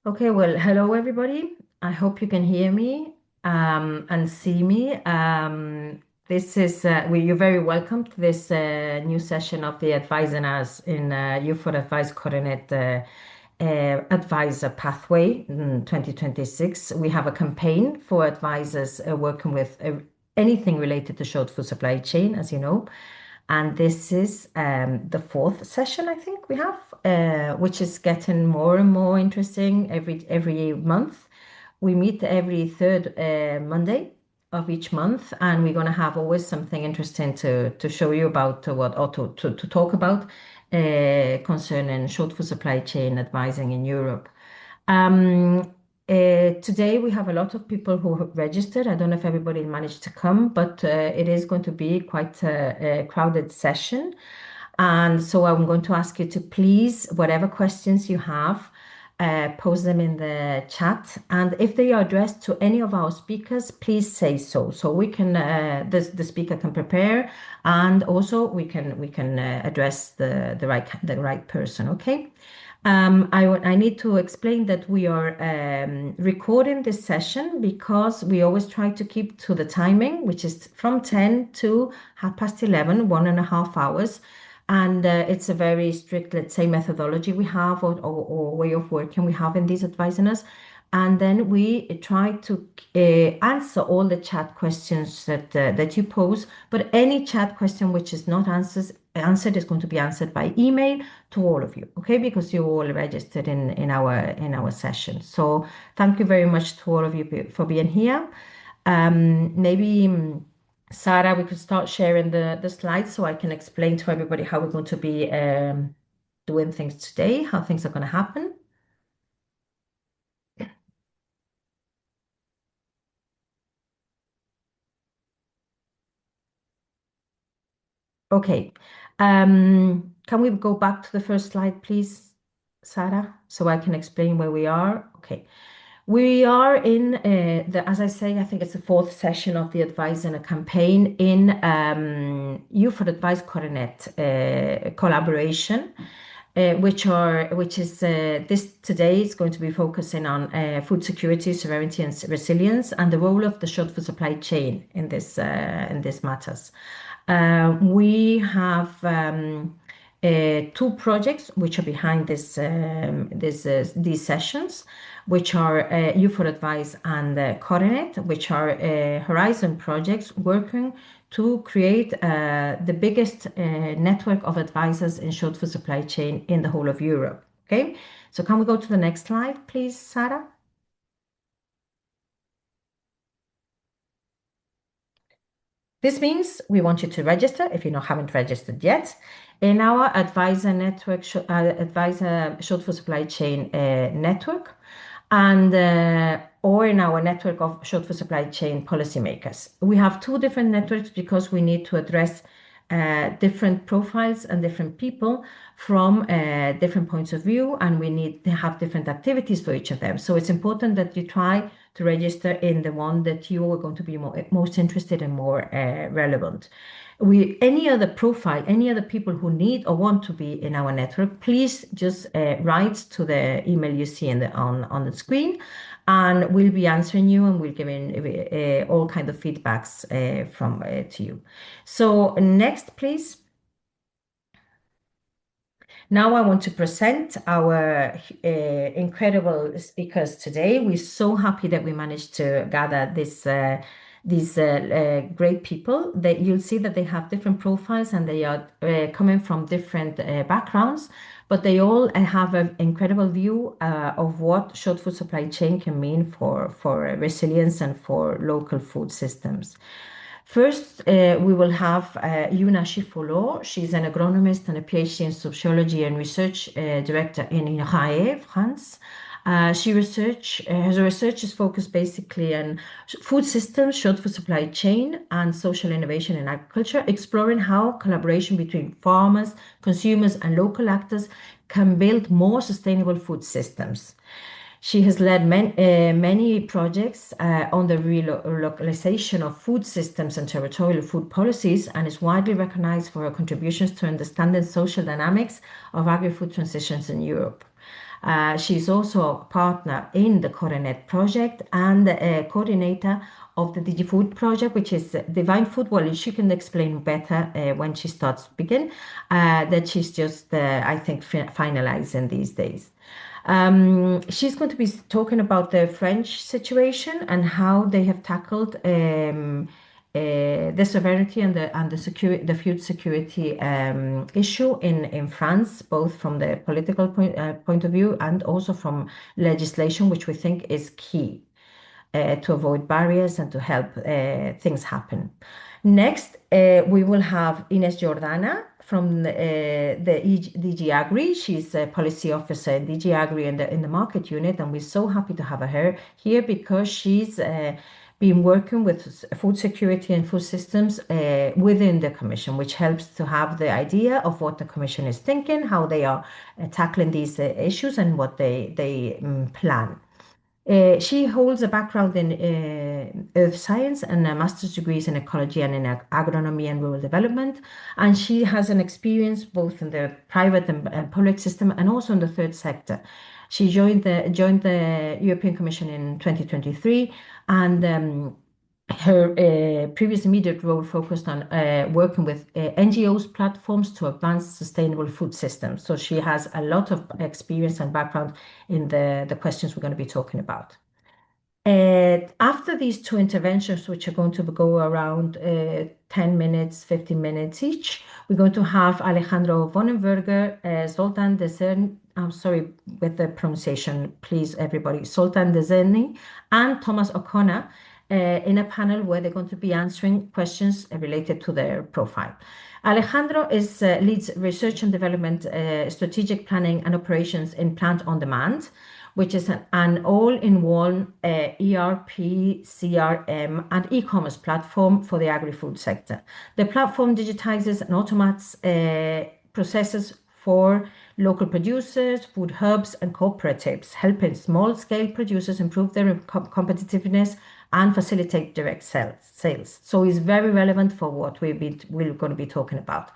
Okay, well, hello everybody. I hope you can hear me and see me. This is you're very welcome to this new session of the Advisinars in Youth for Advice COREnet Advisor Pathway in 2026. We have a campaign for advisors working with anything related to short food supply chain, as you know. And this is the fourth session, I think we have, which is getting more and more interesting every month. We meet every third Monday of each month, and we're going to have always something interesting to show you about what or to talk about concerning short food supply chain advising in Europe. Um, Today we have a lot of people who have registered. I don't know if everybody managed to come, but it is going to be quite a crowded session. And so I'm going to ask you to please, whatever questions you have, post them in the chat. And if they are addressed to any of our speakers, please say so. So we can, the speaker can prepare, and also we can address the right person. Okay. I need to explain that we are recording this session because we always try to keep to the timing, which is from 10 to 11:30, 1.5 hours. And it's a very strict, let's say, methodology we have or way of working we have in these advisors. And then we try to answer all the chat questions that you pose, but any chat question which is not answered is going to be answered by email to all of you, okay? Because you're all registered in our session. So thank you very much to all of you for being here. Maybe Sarah, we could start sharing the slides so I can explain to everybody how we're going to be doing things today, how things are going to happen. Okay. Can we go back to the first slide, please, Sarah, so I can explain where we are? Okay. We are in as I say, I think it's the fourth session of the Advice in a campaign in Youth for Advice COREnet collaboration, which is this today is going to be focusing on food security, sovereignty, and resilience, and the role of the short food supply chain in this matters. We have two projects which are behind these sessions, which are Youth for Advice and COREnet, which are Horizon projects working to create the biggest network of advisors in short food supply chain in the whole of Europe. Okay, so can we go to the next slide, please, Sarah? This means we want you to register if you haven't registered yet in our advisor network, advisor short food supply chain network, and or in our network of short food supply chain policymakers. We have two different networks because we need to address different profiles and different people from different points of view, and we need to have different activities for each of them. So it's important that you try to register in the one that you are going to be most interested and more relevant. Any other profile, any other people who need or want to be in our network, please just write to the email you see on the screen, and we'll be answering you, and we'll give in all kind of feedbacks from to you. So next, please. Now I want to present our incredible speakers today. We're so happy that we managed to gather these great people. That you'll see that they have different profiles and they are coming from different backgrounds, but they all have an incredible view of what short food supply chain can mean for resilience and for local food systems. First, we will have Yuna Chiffoleau. She's an agronomist and a PhD in sociology and research director in INRAE, France. Her research is focused basically on food systems, short food supply chain, and social innovation in agriculture, exploring how collaboration between farmers, consumers, and local actors can build more sustainable food systems. She has led many projects on the relocalization of food systems and territorial food policies, and is widely recognized for her contributions to understanding social dynamics of agri-food transitions in Europe. She's also a partner in the COREnet project and a coordinator of the DG Food project, which is Divine Food. Well, she can explain better when she starts to begin, that she's just, I think, finalizing these days. She's going to be talking about the French situation and how they have tackled the sovereignty and the food security issue in France, both from the political point of view and also from legislation, which we think is key to avoid barriers and to help things happen. Next, we will have Ines Jordana from the DG AGRI. She's a policy officer in DG AGRI in the market unit, and we're so happy to have her here because she's been working with food security and food systems within the Commission, which helps to have the idea of what the Commission is thinking, how they are tackling these issues, and what they plan. She holds a background in earth science and a master's degrees in ecology and in agronomy and rural development. And she has an experience both in the private and public system and also in the third sector. She joined the European Commission in 2023, and her previous immediate role focused on working with NGOs platforms to advance sustainable food systems. So she has a lot of experience and background in the questions we're going to be talking about. After these two interventions, which are going to go around 10 minutes, 15 minutes each, we're going to have Alejandro Wonenburger, Zoltan Dezerni, I'm sorry with the pronunciation, please, everybody, Zoltan Dezerni, and Thomas O'Connor in a panel where they're going to be answering questions related to their profile. Alejandro leads research and development, strategic planning and operations in Plant on Demand, which is an all-in-one ERP, CRM, and e-commerce platform for the agri-food sector. The platform digitizes and automates processes for local producers, food hubs, and cooperatives, helping small-scale producers improve their competitiveness and facilitate direct sales. So it's very relevant for what we're going to be talking about.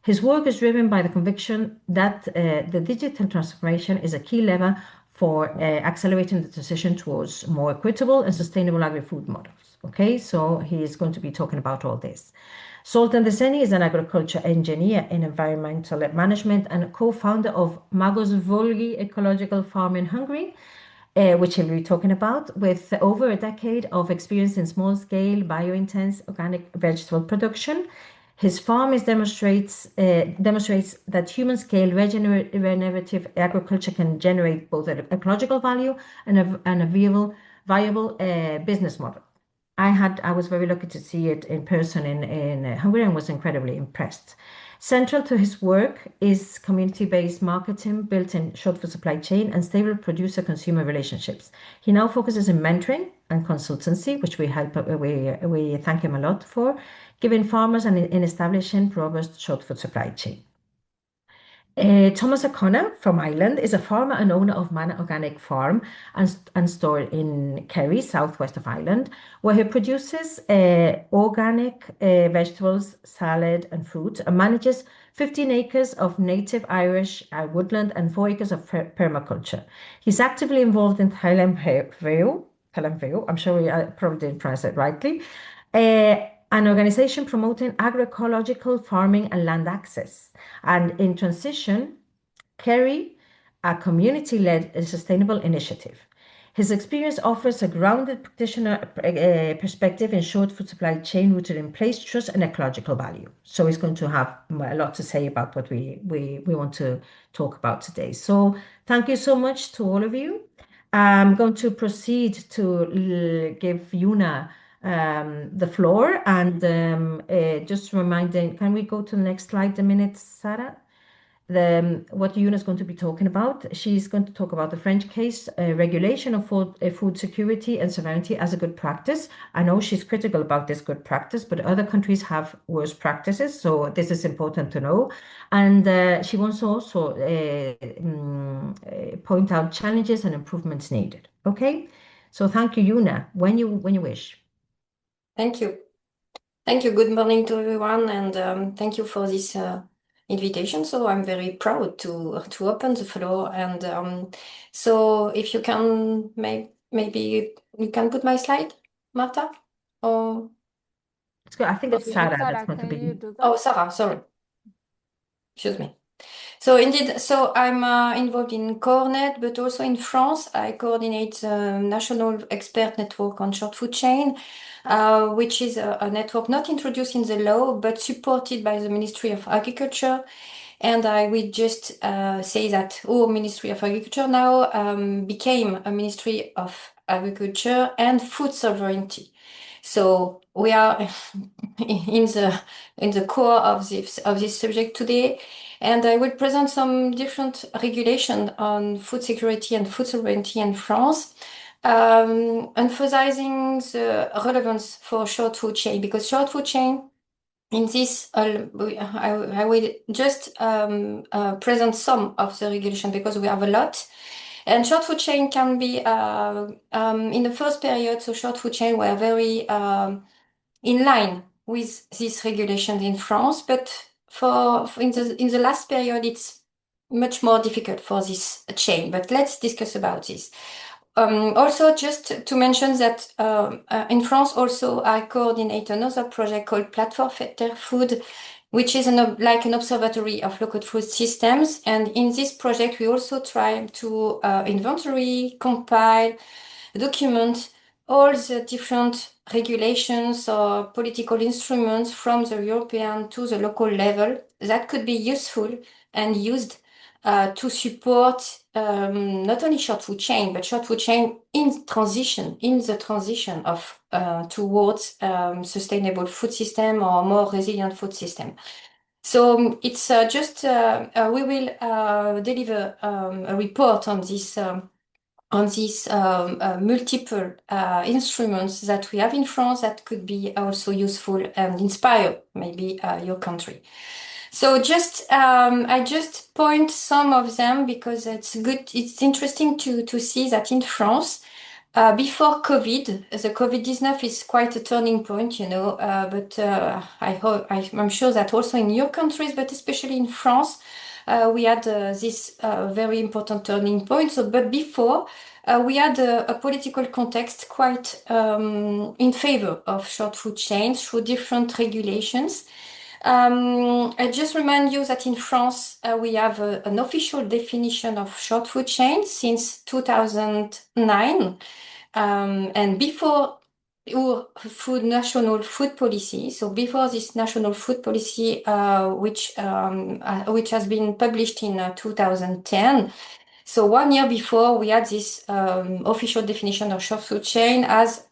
His work is driven by the conviction that the digital transformation is a key lever for accelerating the transition towards more equitable and sustainable agri-food models. Okay, so he is going to be talking about all this. Zoltan Dezerni is an agriculture engineer in environmental management and a co-founder of Magos Volgi Ecological Farm in Hungary, which he'll be talking about, with over a decade of experience in small-scale, bio-intense organic vegetable production. His farm demonstrates that human-scale regenerative agriculture can generate both an ecological value and a viable business model. I was very lucky to see it in person in Hungary and was incredibly impressed. Central to his work is community-based marketing built in short food supply chain and stable producer-consumer relationships. He now focuses in mentoring and consultancy, which we thank him a lot for, giving farmers and in establishing robust short food supply chain. Thomas O'Connor from Ireland is a farmer and owner of Manna Organic Farm and store in Kerry, southwest of Ireland, where he produces organic vegetables, salad, and fruit, and manages 15 acres of native Irish woodland and 4 acres of permaculture. He's actively involved in Thailand Veo, I'm sure I probably didn't pronounce it rightly, an organization promoting agroecological farming and land access. And in transition, Kerry, a community-led sustainable initiative. His experience offers a grounded practitioner perspective in short food supply chain rooted in place, trust, and ecological value. So he's going to have a lot to say about what we want to talk about today. So thank you so much to all of you. I'm going to proceed to give Yuna the floor, and just reminding, can we go to the next slide a minute, Sarah? What Yuna is going to be talking about. She's going to talk about the French case, regulation of food security and sovereignty as a good practice. I know she's critical about this good practice, but other countries have worse practices, so this is important to know. And she wants to also point out challenges and improvements needed. Okay, so thank you, Yuna. When you wish. Thank you. Thank you. Good morning to everyone, and thank you for this invitation. So I'm very proud to open the floor. And so if you can, maybe you can put my slide, Marta? Or It's good. I think it's Sarah that's Sarah, going to can you be. do that? oh, Sarah, sorry. Excuse me. So indeed, so I'm involved in COREnet, but also in France. I coordinate the National Expert Network on Short Food Chain, which is a network not introduced in the law, but supported by the Ministry of Agriculture. And I will just say that our Ministry of Agriculture now became a Ministry of Agriculture and Food Sovereignty. So we are in the core of this subject today, and I will present some different regulation on food security and food sovereignty in France, emphasizing the relevance for short food chain, because short food chain in this, I will just present some of the regulation because we have a lot. And short food chain can be in the first period. So short food chain were very in line with this regulation in France, but in the last period, it's much more difficult for this chain. But let's discuss about this. Also, just to mention that in France, also I coordinate another project called Platform Fair Food, which is like an observatory of local food systems. And in this project, we also try to inventory, compile, document all the different regulations or political instruments from the European to the local level that could be useful and used to support not only short food chain, but short food chain in the transition of towards sustainable food system or more resilient food system. So it's just we will deliver a report on these multiple instruments that we have in France that could be also useful and inspire maybe your country. So just I just point some of them because it's good. It's interesting to see that in France, before COVID, the COVID-19 is quite a turning point, but I'm sure that also in your countries, but especially in France, we had this very important turning point. So, but before, we had a political context quite in favor of short food chains through different regulations. I just remind you that in France, we have an official definition of short food chain since 2009. And before our national food policy, so before this national food policy, which has been published in 2010, so 1 year before, we had this official definition of short food chain as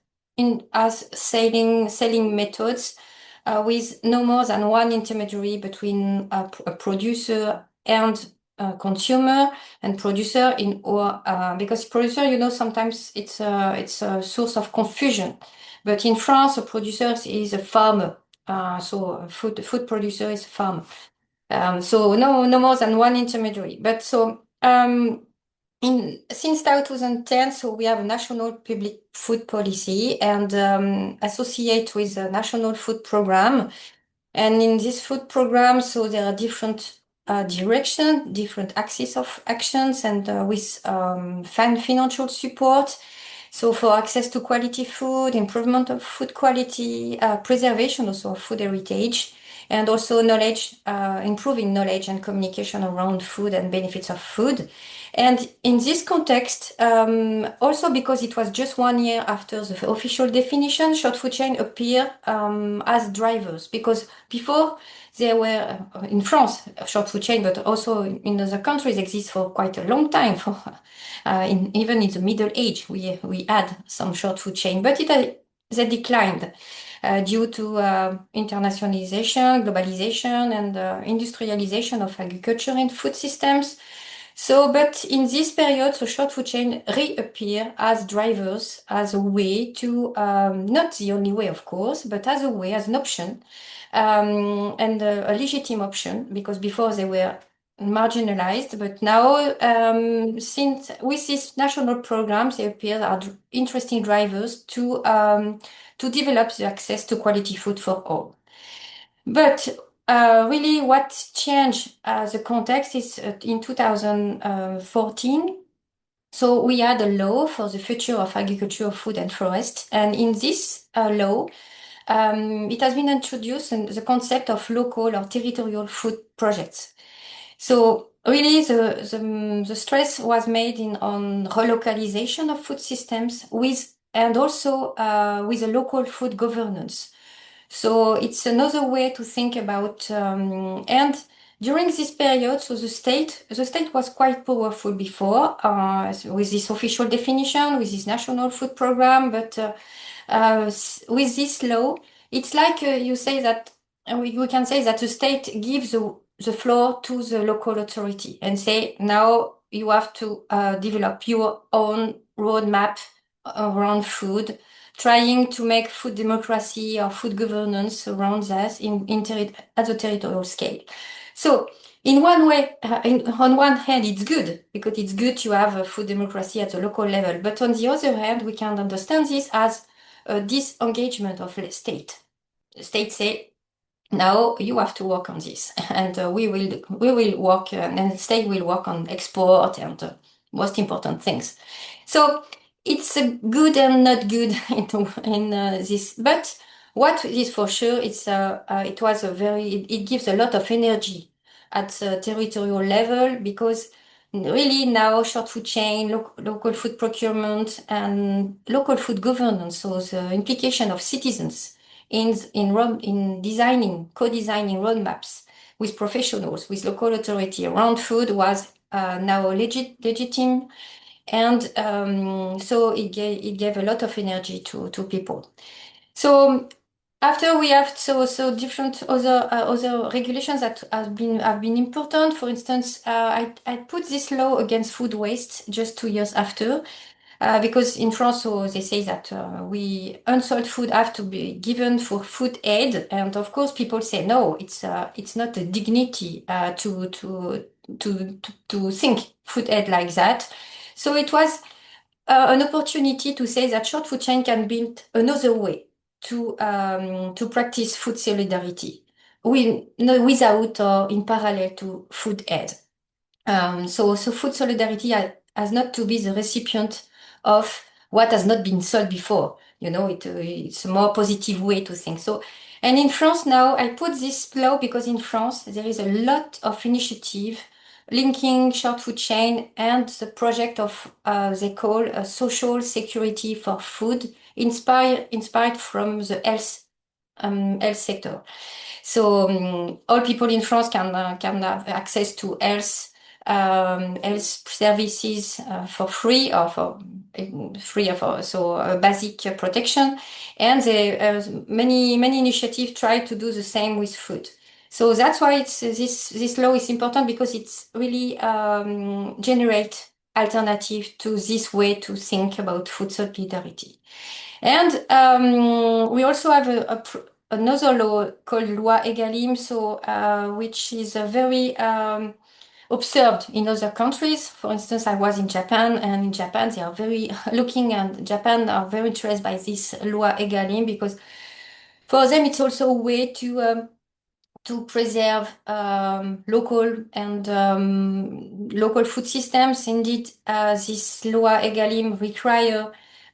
selling methods with no more than one intermediary between a producer and consumer and producer because producer, sometimes it's a source of confusion. But in France, a producer is a farmer. So a food producer is a farmer. So no more than one intermediary. But so since 2010, so we have a national public food policy and associate with a national food program. And in this food program, so there are different directions, different axes of actions, and with financial support. So for access to quality food, improvement of food quality, preservation also of food heritage, and also knowledge, improving knowledge and communication around food and benefits of food. And in this context, also because it was just 1 year after the official definition, short food chain appear as drivers. Because before they were in France, short food chain, but also in other countries exist for quite a long time. For even in the Middle Age, we had some short food chain, but they declined. Due to internationalization, globalization, and industrialization of agriculture and food systems. So, but in this period, so short food chain reappear as drivers, as a way to, not the only way, of course, but as a way, as an option, and a legitimate option, because before they were marginalized, but now, since with these national programs, they appear as interesting drivers to develop the access to quality food for all. But really what changed the context is in 2014. So we had a law for the future of agriculture, food and forest. And in this law, it has been introduced in the concept of local or territorial food projects. So really the stress was made on relocalization of food systems and also with a local food governance. So it's another way to think about, and during this period, so the state was quite powerful before, with this official definition, with this national food program, but with this law, it's like you say that we can say that the state gives the floor to the local authority and say, now you have to develop your own roadmap around food, trying to make food democracy or food governance around that at the territorial scale. So in one way, on one hand, it's good because it's good to have a food democracy at the local level. But on the other hand, we can understand this as a disengagement of the state. The state say, now you have to work on this, and we will work, and the state will work on export and most important things. So it's good and not good in this, but what is for sure, it gives a lot of energy at the territorial level because really now short food chain, local food procurement, and local food governance. So the implication of citizens in co-designing roadmaps with professionals, with local authority around food was now legitimate, and so it gave a lot of energy to people. So after we have different other regulations that have been important. For instance, I put this law against food waste just 2 years after. Because in France, so they say that unsold food have to be given for food aid, and of course, people say no, it's not a dignity to think food aid like that. So it was an opportunity to say that short food chain can build another way to practice food solidarity without or in parallel to food aid. So food solidarity has not to be the recipient of what has not been sold before. It's a more positive way to think. So, and in France now, I put this law because in France there is a lot of initiative linking short food chain and the project of they call a social security for food, inspired from the health sector. So all people in France can have access to health services for free or for basic protection, and many initiatives try to do the same with food. So that's why this law is important because it's really generate alternative to this way to think about food solidarity. And we also have another law called Loi Egalim, which is very observed in other countries. For instance, I was in Japan, and in Japan they are very Japan are very interested by this Loi Egalim because for them it's also a way to preserve local and local food systems. Indeed, this Loi Egalim require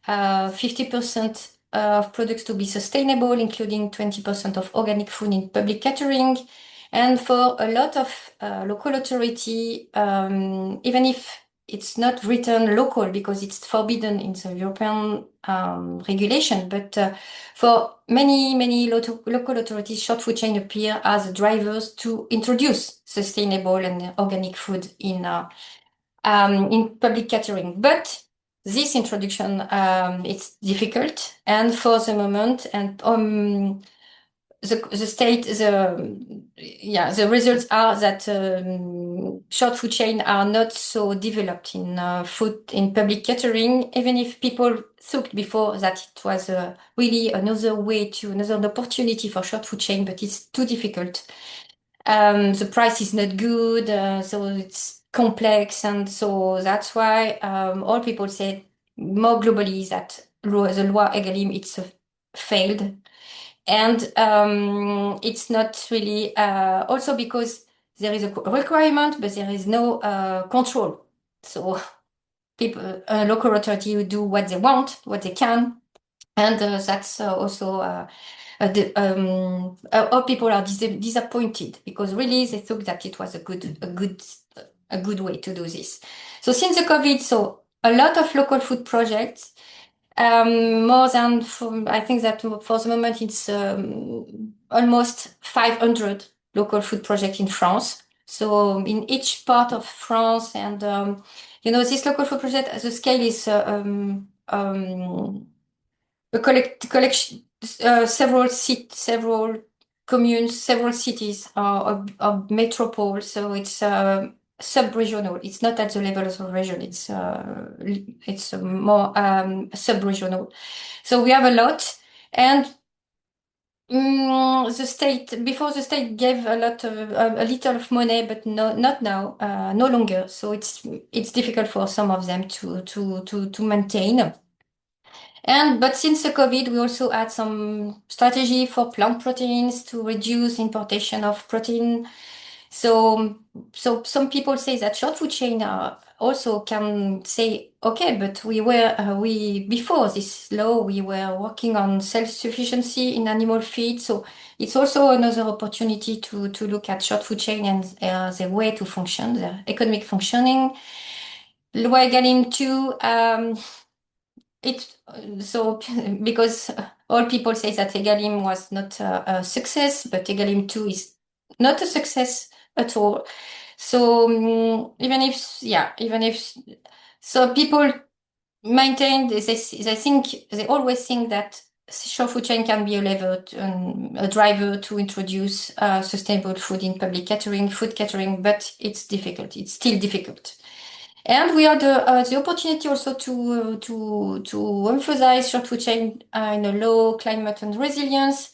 50% of products to be sustainable, including 20% of organic food in public catering. And for a lot of local authority, even if it's not written local because it's forbidden in the European regulation, but for many local authorities, short food chain appear as drivers to introduce sustainable and organic food in public catering. But this introduction, it's difficult, and for the moment, and the results are that short food chain are not so developed in food in public catering, even if people thought before that it was really another opportunity for short food chain, but it's too difficult. The price is not good, so it's complex, and so that's why all people say more globally that the Loi Egalim it's failed. And it's not really also because there is a requirement, but there is no control. So people, local authority will do what they want, what they can, and that's also all people are disappointed because really they thought that it was a good way to do this. So since the COVID, so a lot of local food projects. More than, I think that for the moment it's almost 500 local food projects in France. So in each part of France, and this local food project, the scale is a collection, several communes, several cities or metropole. So it's sub-regional. It's not at the level of the region. It's more sub-regional. So we have a lot, and the state before the state gave a little of money, but not now, no longer. So it's difficult for some of them to maintain. But since the COVID, we also had some strategy for plant proteins to reduce importation of protein. So some people say that short food chain also can say, okay, but before this law, we were working on self-sufficiency in animal feed. So it's also another opportunity to look at short food chain and the way to function, the economic functioning. Loi Egalim 2, because all people say that Egalim was not a success, but Egalim 2 is not a success at all. So even if so people maintain they always think that short food chain can be a lever a driver to introduce sustainable food in public catering, food catering, but it's difficult. It's still difficult. And we had the opportunity also to emphasize short food chain in a low climate and resilience.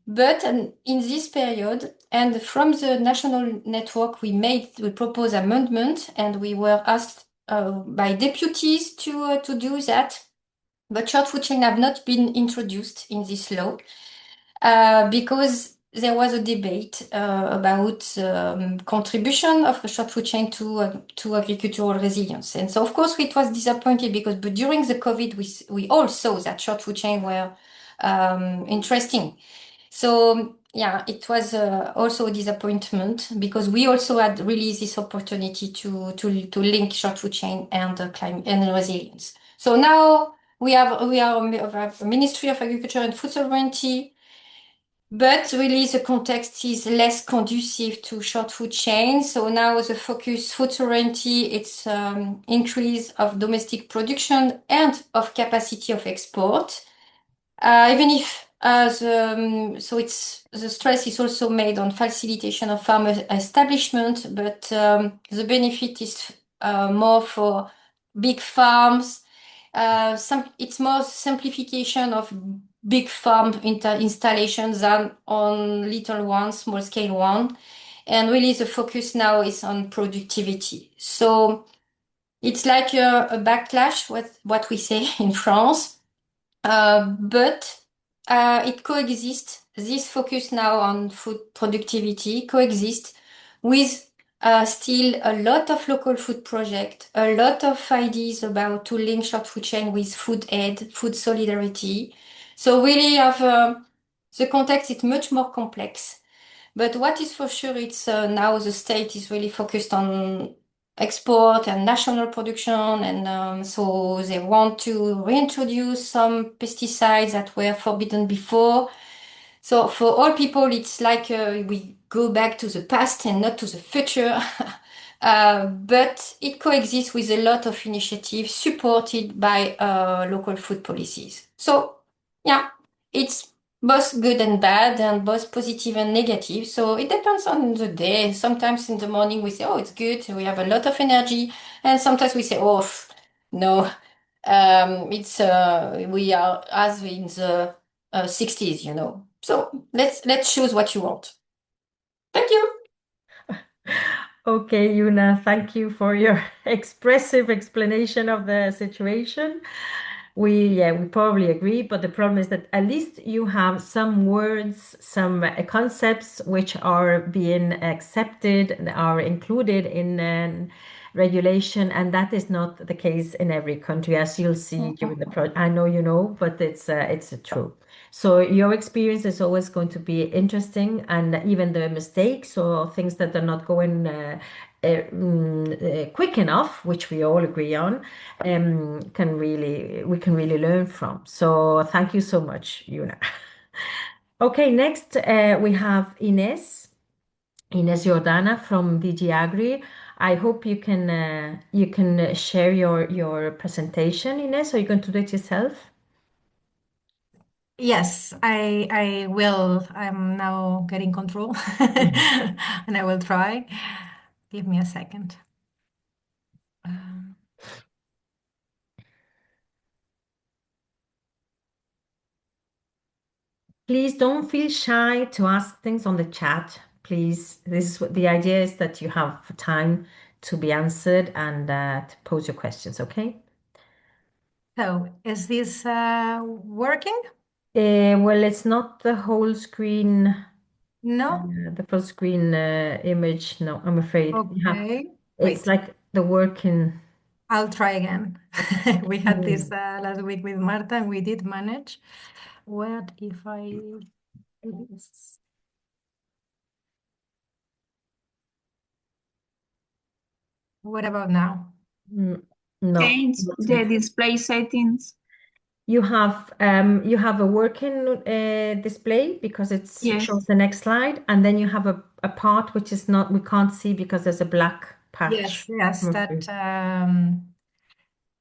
But in this period, and from the national network, we proposed amendment, and we were asked by deputies to do that. But short food chain have not been introduced in this law because there was a debate about contribution of the short food chain to agricultural resilience. And so, of course, it was disappointed but during the COVID, we all saw that short food chain were interesting. So, yeah, it was also a disappointment because we also had really this opportunity to link short food chain and climate and resilience. So now we are a Ministry of Agriculture and Food Sovereignty. But really, the context is less conducive to short food chain. So now the focus, food sovereignty, it's increase of domestic production and of capacity of export. Even if the stress is also made on facilitation of farmer establishment, but the benefit is more for big farms. It's more simplification of big farm installations than on little ones, small scale one. And really the focus now is on productivity. So it's like a backlash, what we say in France. But it coexists. This focus now on food productivity coexists with still a lot of local food projects, a lot of ideas about to link short food chain with food aid, food solidarity. So really, the context is much more complex. But what is for sure, it's now the state is really focused on export and national production, and so they want to reintroduce some pesticides that were forbidden before. So for all people, it's like we go back to the past and not to the future. But it coexists with a lot of initiatives supported by local food policies. So yeah, it's both good and bad and both positive and negative. So it depends on the day. Sometimes in the morning we say, oh, it's good. We have a lot of energy. And sometimes we say, oh, no, we are as in the 60s, you know. So let's choose what you want. Thank you. Okay, Yuna, thank you for your expressive explanation of the situation. we probably agree, but the problem is that at least you have some words, some concepts which are being accepted, are included in regulation, and that is not the case in every country, as you'll see during the project. I know you know, but it's true. So your experience is always going to be interesting, and even the mistakes or things that are not going quick enough, which we all agree on, we can really learn from. So thank you so much, Yuna. Okay, next we have Ines Jordana from DG AGRI. I hope you can share your presentation, Ines. Are you going to do it yourself? Yes, I will. I'm now getting control and I will try. Give me a second. Um, Please don't feel shy to ask things on the chat. Please, this is what the idea is, that you have time to be answered and to pose your questions, okay? So, is this working? Well, it's not the whole screen, No? the full screen image. No, I'm afraid. Yeah, Okay. it's Wait, like the working. I'll try again. We had this Mm. last week with Marta and we did manage. What if I do this? What about now? No, Change not the yet. display settings. You have a working display because it Yes. shows the next slide, and then you have a part which is not, we can't see because there's a black Yes, patch. yes, I'm that afraid.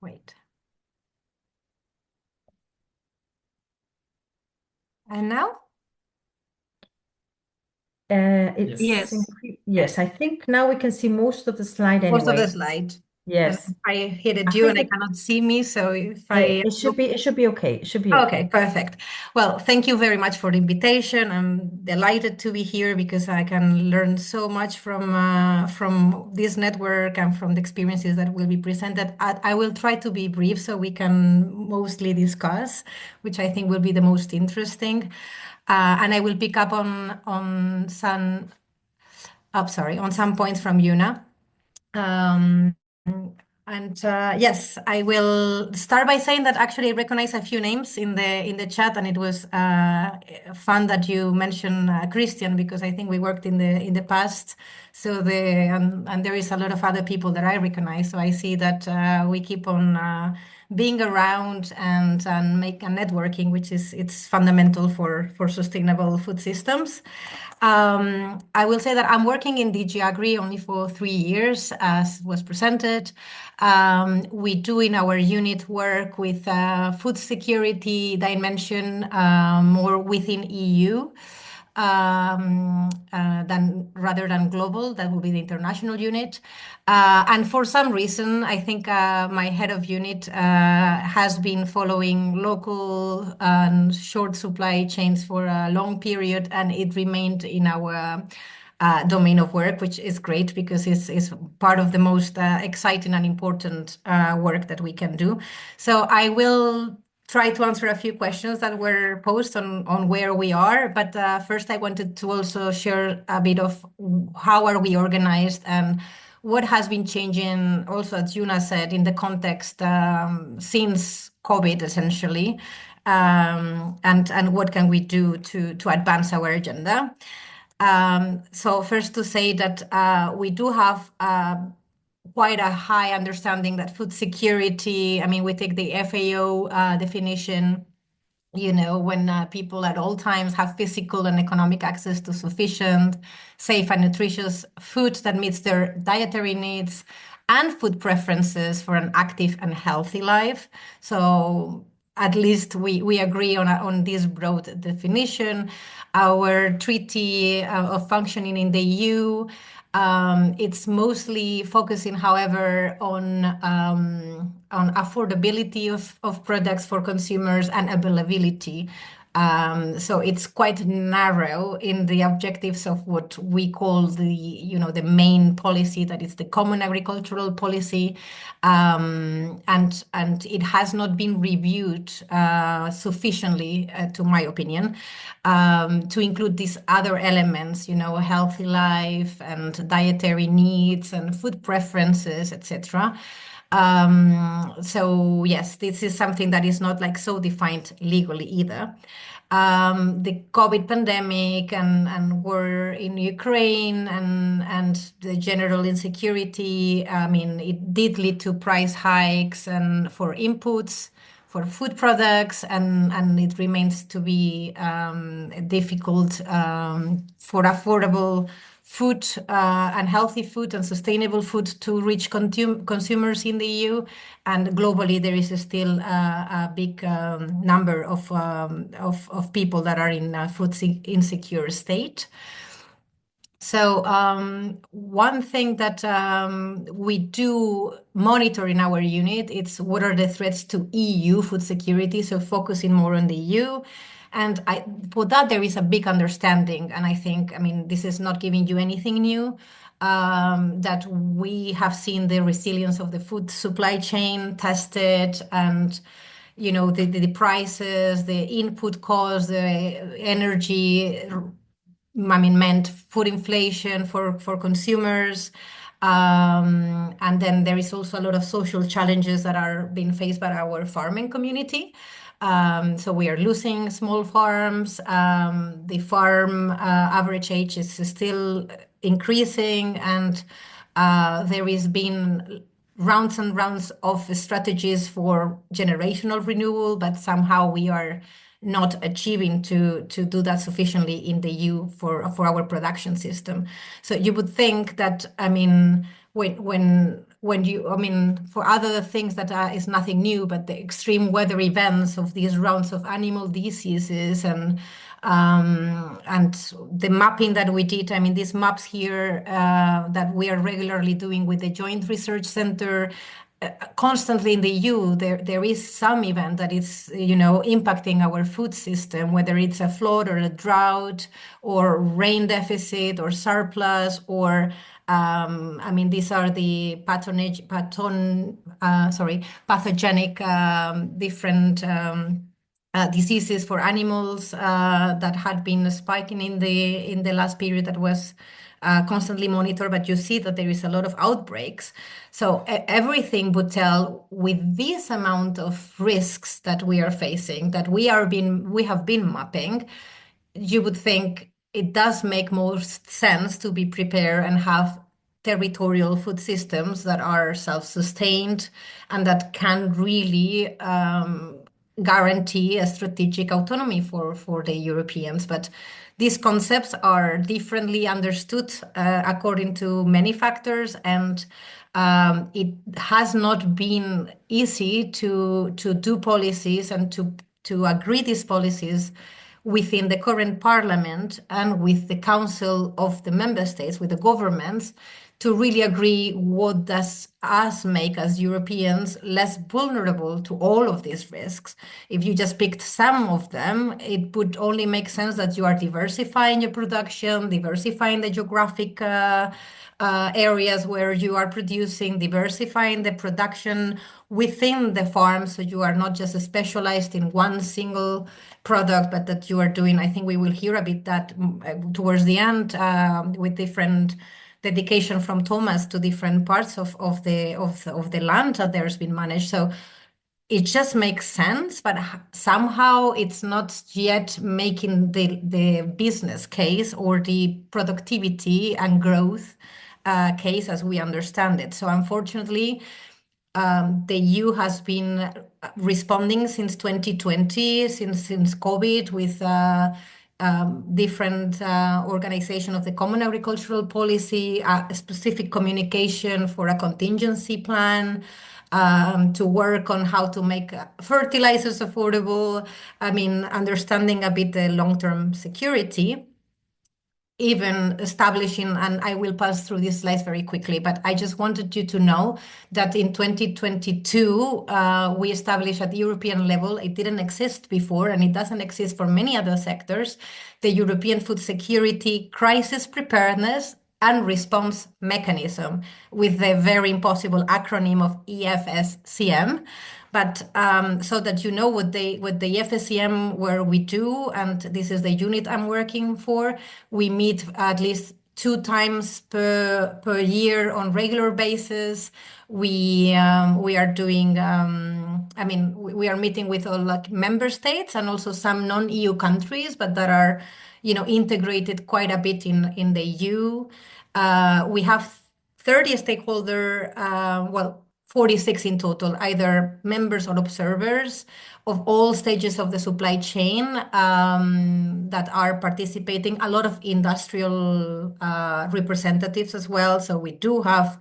wait. And now? It's Yes. yes, I think now we can see most of the slide Most of anyway. the slide. And Yes, I hit I it you and think I cannot see me, so if I look. it should be okay. It should be okay. Okay, perfect. Well, thank you very much for the invitation. I'm delighted to be here because I can learn so much from this network and from the experiences that will be presented. I will try to be brief so we can mostly discuss, which I think will be the most interesting. And I will pick up on some, sorry, on some points from Yuna. Um, and yes, I will start by saying that actually I recognize a few names in the chat, and it was fun that you mentioned Christian because I think we worked in the past. So and there is a lot of other people that I recognize. So I see that we keep on being around and make a networking, which is it's fundamental for sustainable food systems. I will say that I'm working in DG AGRI only for 3 years, as was presented. We do in our unit work with food security dimension more within EU than rather than global. That will be the international unit. And for some reason, I think my head of unit has been following local and short supply chains for a long period, and it remained in our domain of work, which is great because it's part of the most exciting and important work that we can do. So I will try to answer a few questions that were posed on where we are. But first, I wanted to also share a bit of how are we organized and what has been changing also, as Yuna said, in the context since COVID, essentially, and what can we do to advance our agenda. So first to say that we do have quite a high understanding that food security, I mean, we take the FAO definition, when people at all times have physical and economic access to sufficient, safe, and nutritious food that meets their dietary needs and food preferences for an active and healthy life. So at least we agree on this broad definition. Our treaty of functioning in the EU, it's mostly focusing, however, on affordability of products for consumers and availability. So it's quite narrow in the objectives of what we call the main policy, that is the common agricultural policy, and it has not been reviewed sufficiently, to my opinion, to include these other elements, healthy life and dietary needs and food preferences, etc. So yes, this is something that is not like so defined legally either. The COVID pandemic and war in Ukraine and the general insecurity, I mean, it did lead to price hikes and for inputs, for food products, and it remains to be difficult for affordable food and healthy food and sustainable food to reach consumers in the EU. And globally, there is still a big number of people that are in a food insecure state. So one thing that we do monitor in our unit, it's what are the threats to EU food security, so focusing more on the EU. And for that, there is a big understanding. And I mean, this is not giving you anything new, that we have seen the resilience of the food supply chain tested, and the prices, the input costs, the energy, I mean, meant food inflation for consumers. And then there is also a lot of social challenges that are being faced by our farming community. So we are losing small farms. The farm average age is still increasing, and there has been rounds and rounds of strategies for generational renewal, but somehow we are not achieving to do that sufficiently in the EU for our production system. So you would think that, I mean, when you, I mean, for other things that is nothing new, but the extreme weather events of these rounds of animal diseases and the mapping that we did, I mean, these maps here that we are regularly doing with the Joint Research Center, constantly in the EU, there is some event that is, impacting our food system, whether it's a flood or a drought or rain deficit or surplus, or I mean, these are the pathogenic different diseases for animals that had been spiking in the last period that was constantly monitored, but you see that there is a lot of outbreaks. So everything would tell, with this amount of risks that we are facing, that we have been mapping, you would think it does make most sense to be prepared and have territorial food systems that are self-sustained and that can really guarantee a strategic autonomy for the Europeans. But these concepts are differently understood according to many factors, and it has not been easy to do policies and to agree these policies within the current parliament and with the council of the member states, with the governments, to really agree what does us make as Europeans less vulnerable to all of these risks. If you just picked some of them, it would only make sense that you are diversifying your production, diversifying the geographic areas where you are producing, diversifying the production within the farm, so you are not just specialized in one single product, but that you are doing, I think we will hear a bit that towards the end with different dedication from Thomas to different parts of the land that there's been managed. So it just makes sense, but somehow it's not yet making the business case or the productivity and growth case as we understand it. So unfortunately, the EU has been responding since 2020, since COVID, with different organization of the common agricultural policy, a specific communication for a contingency plan, to work on how to make fertilizers affordable. I mean, understanding a bit the long-term security. even establishing, and I will pass through these slides very quickly, but I just wanted you to know that in 2022, we established at the European level, it didn't exist before, and it doesn't exist for many other sectors, the European Food Security Crisis Preparedness and Response Mechanism, with the very impossible acronym of EFSCM. But so that you know what the FSCM, where we do, and this is the unit I'm working for, we meet at least 2 times per year on regular basis. We are doing, I mean, we are meeting with all like member states and also some non-EU countries, but that are, you know, integrated quite a bit in the EU. We have 30 stakeholder, well, 46 in total, either members or observers of all stages of the supply chain that are participating. A lot of industrial representatives as well. So we do have,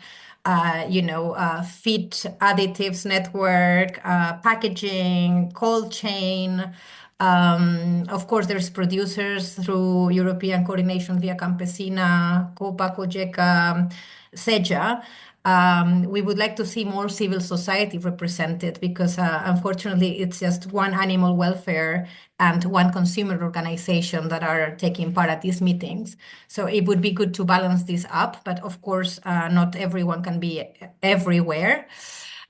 feed additives network, packaging, cold chain. Of course, there's producers through European coordination via Campesina, COPA, COGECA, SEJA. We would like to see more civil society represented because unfortunately it's just one animal welfare and one consumer organization that are taking part at these meetings. So it would be good to balance this up, but of course not everyone can be everywhere.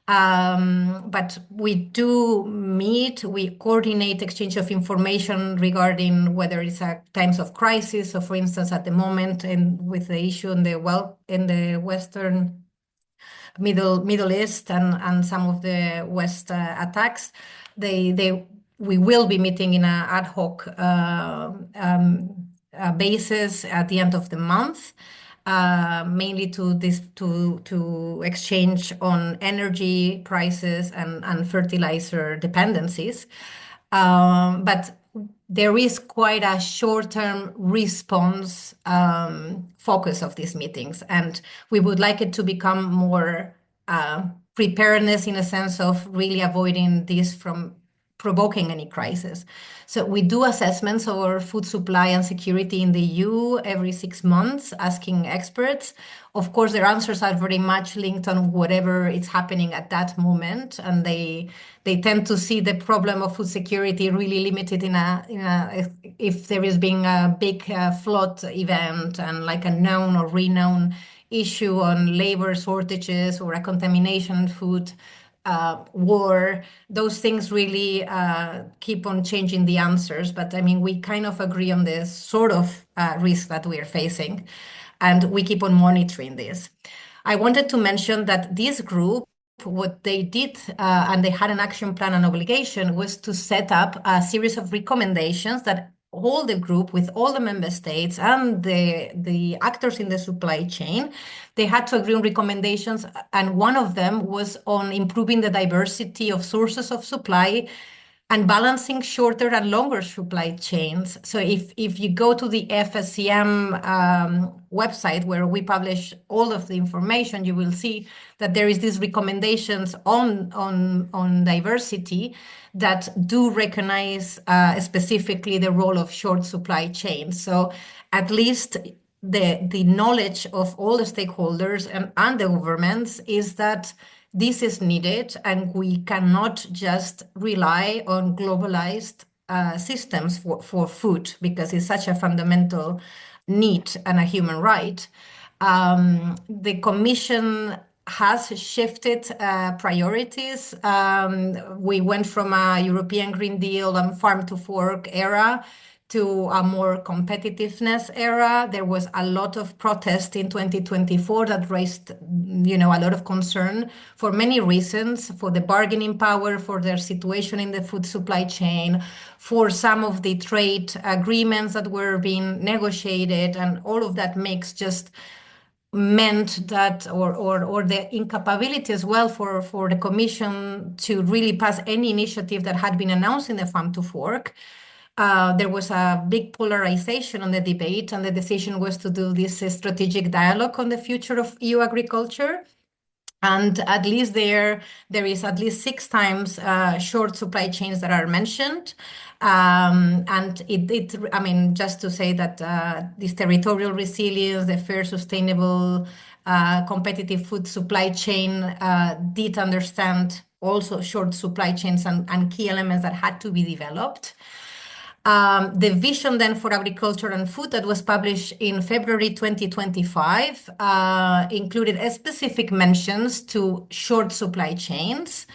But we do meet, we coordinate exchange of information regarding whether it's times of crisis. So for instance, at the moment and with the issue in the Western Middle East and some of the West attacks, we will be meeting in an ad hoc basis at the end of the month, mainly to exchange on energy prices and fertilizer dependencies. But there is quite a short-term response focus of these meetings, and we would like it to become more preparedness in a sense of really avoiding this from provoking any crisis. So we do assessments of our food supply and security in the EU every 6 months, asking experts. Of course, their answers are very much linked on whatever is happening at that moment, and they tend to see the problem of food security really limited if there is being a big flood event and like a known or renowned issue on labor shortages or a contamination food war. Those things really keep on changing the answers. But I mean, we kind of agree on the sort of risk that we are facing, and we keep on monitoring this. I wanted to mention that this group, what they did, and they had an action plan and obligation, was to set up a series of recommendations that all the group with all the member states and the actors in the supply chain, they had to agree on recommendations, and one of them was on improving the diversity of sources of supply and balancing shorter and longer supply chains. So if you go to the FSCM website where we publish all of the information, you will see that there is these recommendations on diversity that do recognize specifically the role of short supply chains. So at least the knowledge of all the stakeholders and the governments is that this is needed, and we cannot just rely on globalized systems for food because it's such a fundamental need and a human right. The Commission has shifted priorities. We went from a European Green Deal and farm to fork era to a more competitiveness era. There was a lot of protest in 2024 that raised, a lot of concern for many reasons, for the bargaining power, for their situation in the food supply chain, for some of the trade agreements that were being negotiated, and all of that meant that, or the incapability as well for the Commission to really pass any initiative that had been announced in the farm to fork. There was a big polarization on the debate, and the decision was to do this strategic dialogue on the future of EU agriculture. And at least there is at least 6 times short supply chains that are mentioned. And I mean, just to say that this territorial resilience, the fair, sustainable, competitive food supply chain did understand also short supply chains and key elements that had to be developed. The vision then for agriculture and food that was published in February 2025 included specific mentions to short supply chains.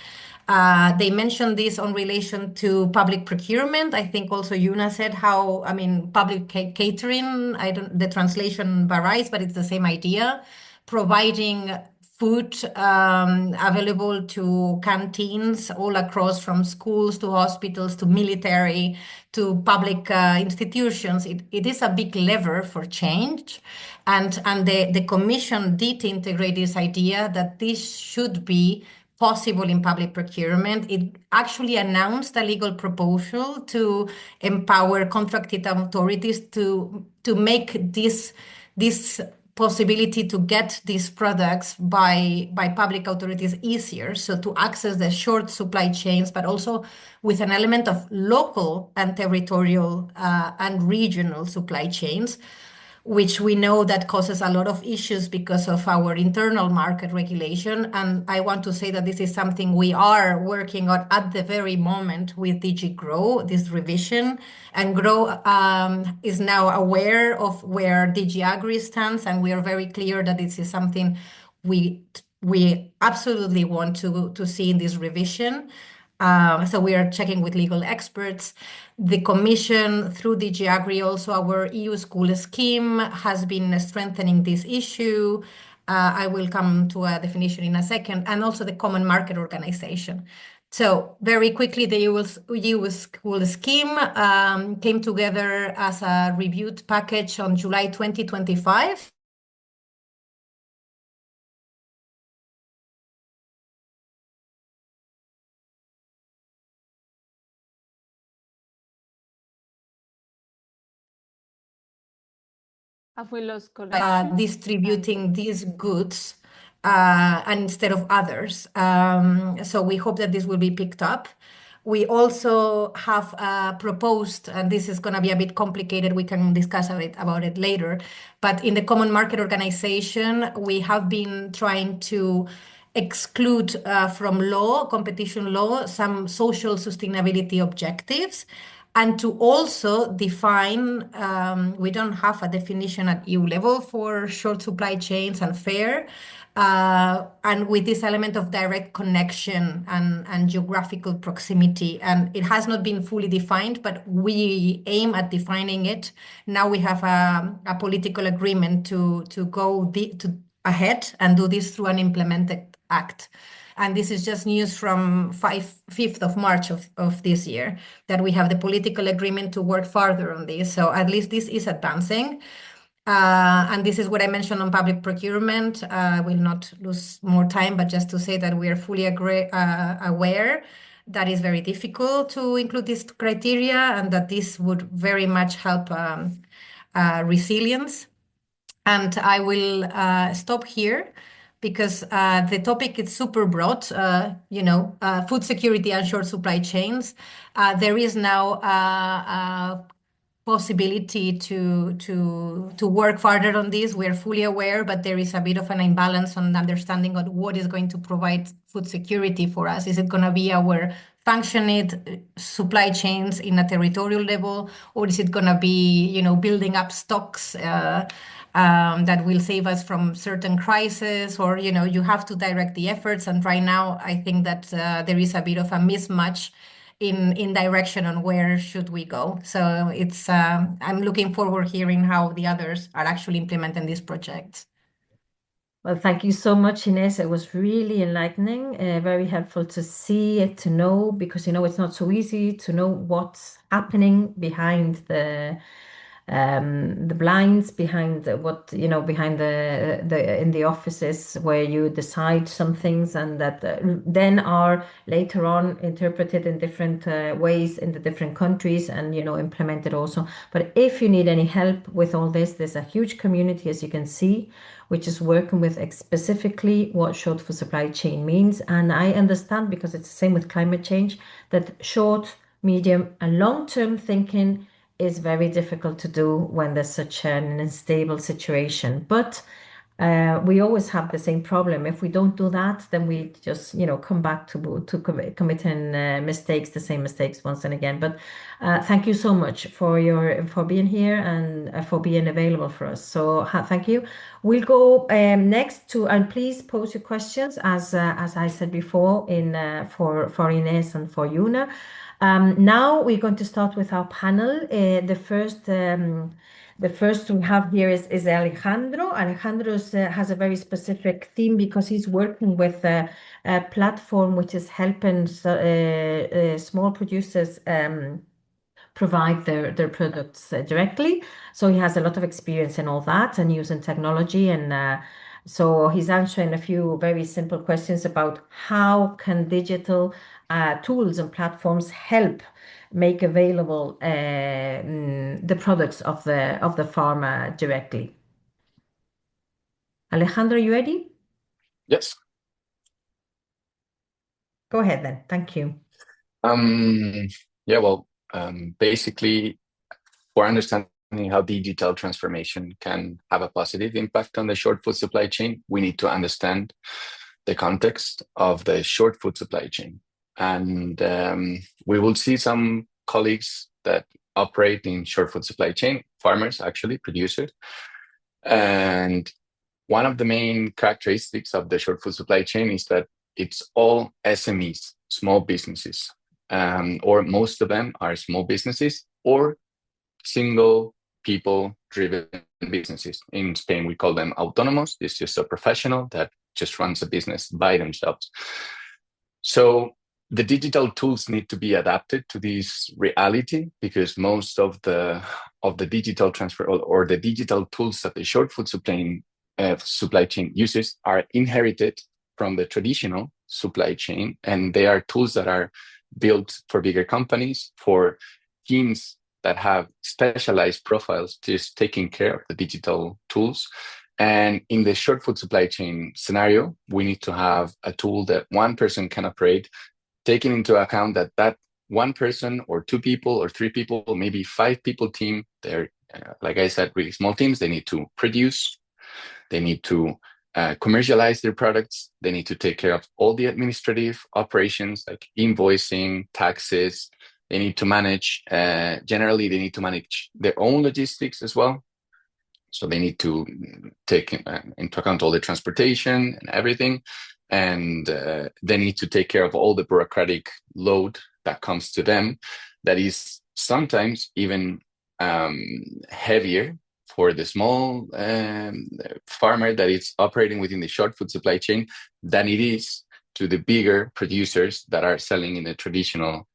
They mentioned this on relation to public procurement. I think also Yuna said how, I mean, public catering, the translation varies, but it's the same idea, providing food available to canteens all across, from schools to hospitals to military to public institutions. It is a big lever for change. And the Commission did integrate this idea that this should be possible in public procurement. It actually announced a legal proposal to empower contracted authorities to make this possibility to get these products by public authorities easier, so to access the short supply chains, but also with an element of local and territorial and regional supply chains, which we know that causes a lot of issues because of our internal market regulation. And I want to say that this is something we are working on at the very moment with DG GROW, this revision. And GROW is now aware of where DG AGRI stands, and we are very clear that this is something we absolutely want to see in this revision. So we are checking with legal experts. The Commission, through DG AGRI, also our EU school scheme, has been strengthening this issue. I will come to a definition in a second, and also the Common Market Organization. So very quickly, the EU school scheme came together as a reviewed package on July 2025. Have we lost connection? Distributing these goods and instead of others. So we hope that this will be picked up. We also have proposed, and this is going to be a bit complicated, we can discuss about it later, but in the Common Market Organization, we have been trying to exclude from law, competition law, some social sustainability objectives, and to also define, we don't have a definition at EU level for short supply chains and fair, and with this element of direct connection and geographical proximity. And it has not been fully defined, but we aim at defining it. Now we have a political agreement to go ahead and do this through an implemented act. And this is just news from 5th of March of this year, that we have the political agreement to work further on this. So at least this is advancing. And this is what I mentioned on public procurement. I will not lose more time, but just to say that we are fully aware that it's very difficult to include this criteria, and that this would very much help resilience. And I will stop here, because the topic is super broad, food security and short supply chains. There is now a possibility to work further on this. We are fully aware, but there is a bit of an imbalance on understanding of what is going to provide food security for us. Is it going to be our functioning supply chains in a territorial level, or is it going to be, building up stocks that will save us from certain crises, or you have to direct the efforts. And right now, I think that there is a bit of a mismatch in direction on where should we go. So it's I'm looking forward hearing how the others are actually implementing this project. Well, thank you so much, Ines. It was really enlightening, very helpful to see, to know, because it's not so easy to know what's happening behind the blinds behind what behind the in the offices where you decide some things and that then are later on interpreted in different ways in the different countries and implemented also. But if you need any help with all this, there's a huge community, as you can see, which is working with specifically what short food supply chain means. And I understand, because it's the same with climate change, that short, medium, and long-term thinking is very difficult to do when there's such an unstable situation. But we always have the same problem. If we don't do that, then we just, come back to committing mistakes, the same mistakes once and again. But thank you so much for being here and for being available for us. So thank you. We'll go next to, and please pose your questions as I said before for Ines and for Yuna. Now we're going to start with our panel. The first we have here is Alejandro. Alejandro has a very specific theme because he's working with a platform which is helping small producers provide their products directly. So he has a lot of experience in all that and using technology. And so he's answering a few very simple questions about how can digital tools and platforms help make available the products of the farmer directly. Alejandro, you ready? Yes. Go ahead then. Thank you. Yeah, well, basically, for understanding how digital transformation can have a positive impact on the short food supply chain, we need to understand the context of the short food supply chain. And we will see some colleagues that operate in short food supply chain, farmers, actually, producers. And one of the main characteristics of the short food supply chain is that it's all SMEs, small businesses, or most of them are small businesses or single people driven businesses. In Spain, we call them autónomos. It's just a professional that just runs a business by themselves. So the digital tools need to be adapted to this reality, because most of the digital transfer or the digital tools that the short food supply chain uses are inherited from the traditional supply chain, and they are tools that are built for bigger companies, for teams that have specialized profiles just taking care of the digital tools. And in the short food supply chain scenario, we need to have a tool that one person can operate, taking into account that one person or two people or three people, maybe 5 people team, they're, like I said, really small teams. They need to produce, they need to commercialize their products, they need to take care of all the administrative operations like invoicing, taxes. They need to manage, generally they need to manage their own logistics as well. So they need to take into account all the transportation and everything. And they need to take care of all the bureaucratic load that comes to them, that is sometimes even heavier for the small farmer that is operating within the short food supply chain than it is to the bigger producers that are selling in the traditional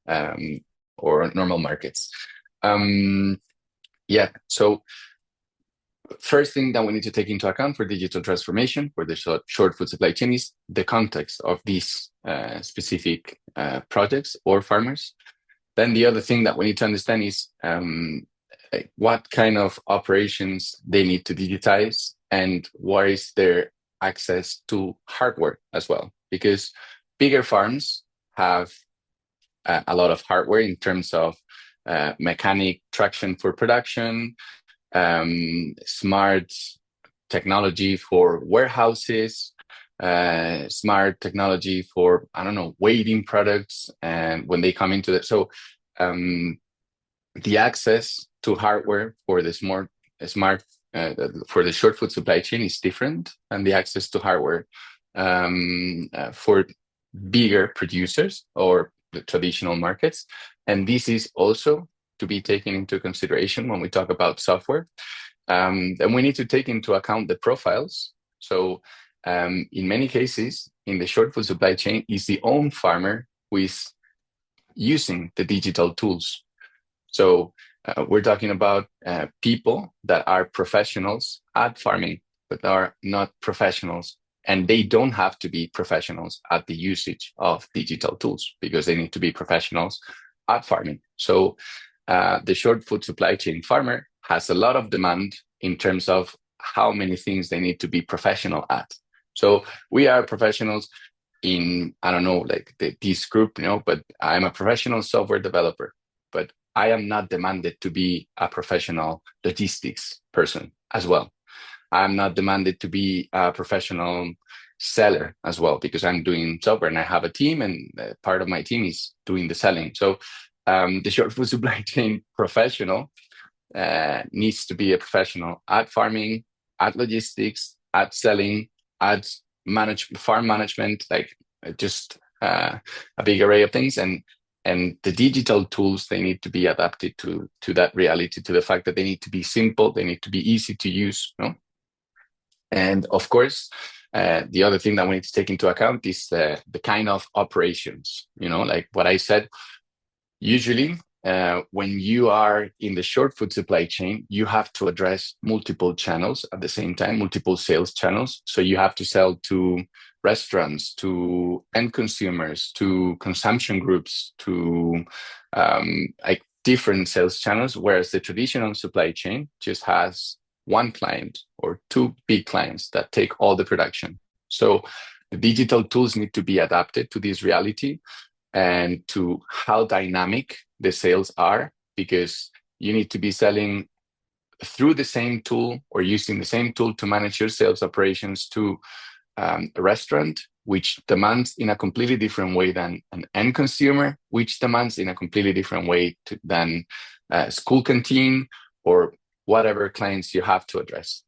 or normal markets. So first thing that we need to take into account for digital transformation for the short food supply chain is the context of these specific projects or farmers. Then the other thing that we need to understand is what kind of operations they need to digitize and what is their access to hardware as well. Because bigger farms have a lot of hardware in terms of mechanic traction for production, smart technology for warehouses, smart technology for, weighting products, and when they come into it. So the access to hardware for the smart for the short food supply chain is different than the access to hardware for bigger producers or the traditional markets. And this is also to be taken into consideration when we talk about software. Then we need to take into account the profiles. So in many cases, in the short food supply chain, is the own farmer who is using the digital tools. So we're talking about people that are professionals at farming, but are not professionals. And they don't have to be professionals at the usage of digital tools because they need to be professionals at farming. So the short food supply chain farmer has a lot of demand in terms of how many things they need to be professional at. So we are professionals in, I don't know, like this group, but I'm a professional software developer, but I am not demanded to be a professional logistics person as well. I'm not demanded to be a professional seller as well, because I'm doing software and I have a team, and part of my team is doing the selling. So the short food supply chain professional needs to be a professional at farming, at logistics, at selling, at farm management, like just a big array of things. And the digital tools, they need to be adapted to that reality, to the fact that they need to be simple, they need to be easy to use. And of course, the other thing that we need to take into account is the kind of operations, like what I said. Usually, when you are in the short food supply chain, you have to address multiple channels at the same time, multiple sales channels. So you have to sell to restaurants, to end consumers, to consumption groups, to like different sales channels, whereas the traditional supply chain just has one client or two big clients that take all the production. So the digital tools need to be adapted to this reality and to how dynamic the sales are, because you need to be selling through the same tool or using the same tool to manage your sales operations to a restaurant, which demands in a completely different way than an end consumer, which demands in a completely different way than a school canteen or whatever clients you have to address.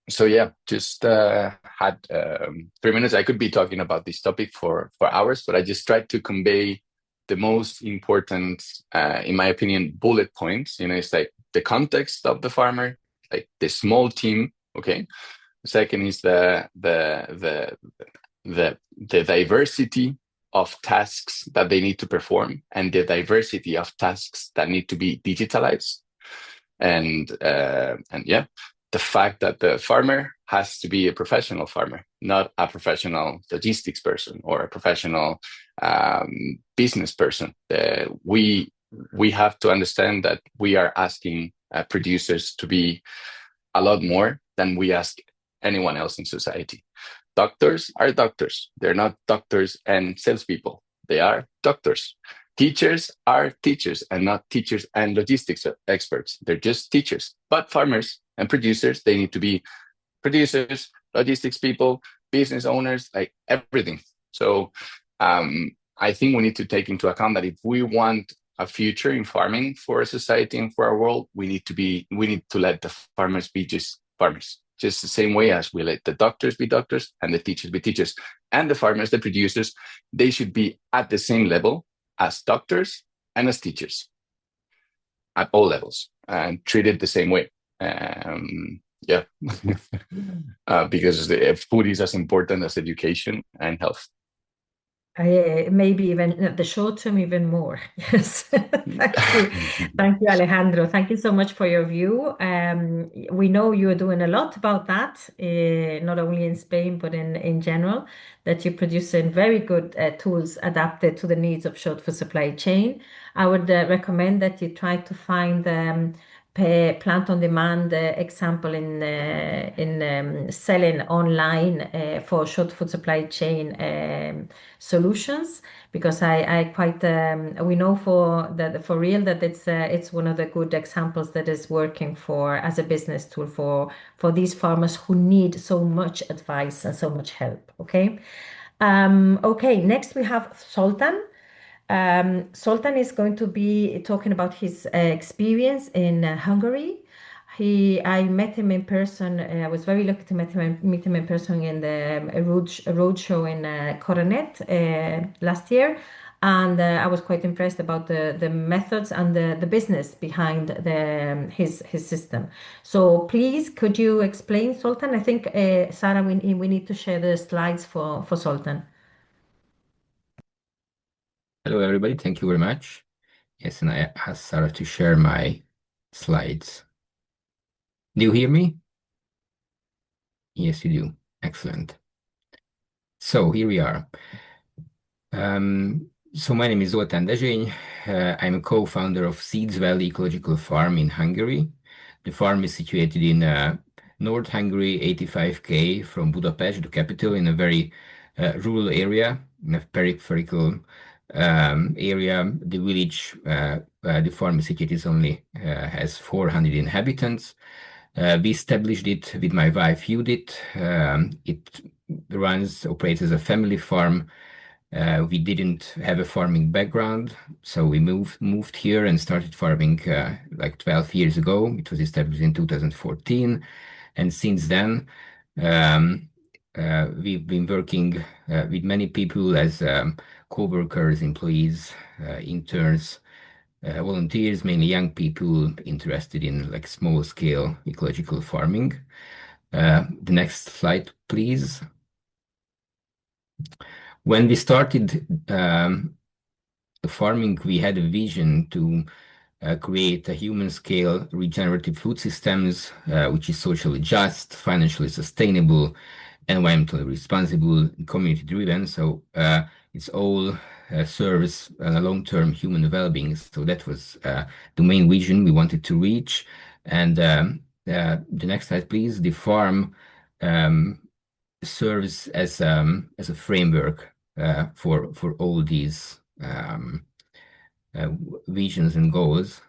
So yeah, just had 3 minutes. I could be talking about this topic for hours, but I just tried to convey the most important, in my opinion, bullet points. It's like the context of the farmer, like the small team. Okay. The second is the diversity of tasks that they need to perform, and the diversity of tasks that need to be digitalized. And yeah, the fact that the farmer has to be a professional farmer, not a professional logistics person or a professional business person. We have to understand that we are asking producers to be a lot more than we ask anyone else in society. Doctors are doctors. They're not doctors and salespeople. They are doctors. Teachers are teachers and not teachers and logistics experts. They're just teachers. But farmers and producers, they need to be producers, logistics people, business owners, like everything. So I think we need to take into account that if we want a future in farming for a society and for our world, we need to let the farmers be just farmers. Just the same way as we let the doctors be doctors and the teachers be teachers. And the farmers, the producers, they should be at the same level as doctors and as teachers at all levels, and treated the same way. Yeah, because food is as important as education and health. Maybe even the short term, even more. Yes. Thank you, Alejandro. Thank you so much for your view. We know you are doing a lot about that, not only in Spain, but in general, that you're producing very good tools adapted to the needs of short food supply chain. I would recommend that you try to find plant on demand example in selling online for short food supply chain solutions, because I quite we know for real that it's one of the good examples that is working as a business tool for these farmers who need so much advice and so much help. Okay. Okay, next we have Zoltan. Zoltan is going to be talking about his experience in Hungary. I met him in person. I was very lucky to meet him in person in the road show in COREnet last year, and I was quite impressed about the methods and the business behind his system. So please, could you explain, Zoltan? I think Sarah, we need to share the slides for Zoltan. Hello, everybody. Thank you very much. Yes, and I asked Sarah to share my slides. Do you hear me? Yes, you do. Excellent. So here we are. So my name is Zoltán Dezsény. I'm a co-founder of Seeds Valley Ecological Farm in Hungary. The farm is situated in North Hungary, 85 km from Budapest, the capital, in a very rural area, in a peripheral area. The village, the farm is situated, only has 400 inhabitants. We established it with my wife Judith. It operates as a family farm. We didn't have a farming background, so we moved here and started farming like 12 years ago. It was established in 2014, and since then we've been working with many people as co-workers, employees, interns, volunteers, mainly young people interested in like small-scale ecological farming. The next slide, please. When we started farming, we had a vision to create a human-scale regenerative food systems, which is socially just, financially sustainable, environmentally responsible, community-driven. So it's all serves a long-term human well-being. So that was the main vision we wanted to reach. And the next slide, please. The farm serves as a framework for all these visions and goals,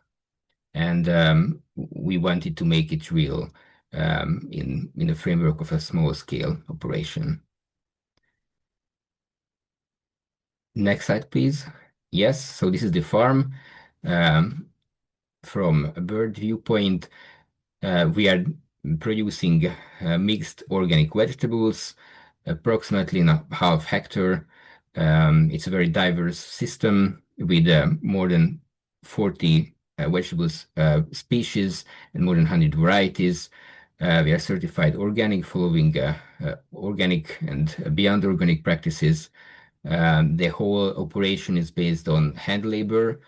and we wanted to make it real in the framework of a small scale operation. Next slide, please. Yes, so this is the farm. From a bird viewpoint, we are producing mixed organic vegetables, approximately in a half hectare. It's a very diverse system with more than 40 vegetables species and more than 100 varieties. We are certified organic, following organic and beyond organic practices. The whole operation is based on hand labor,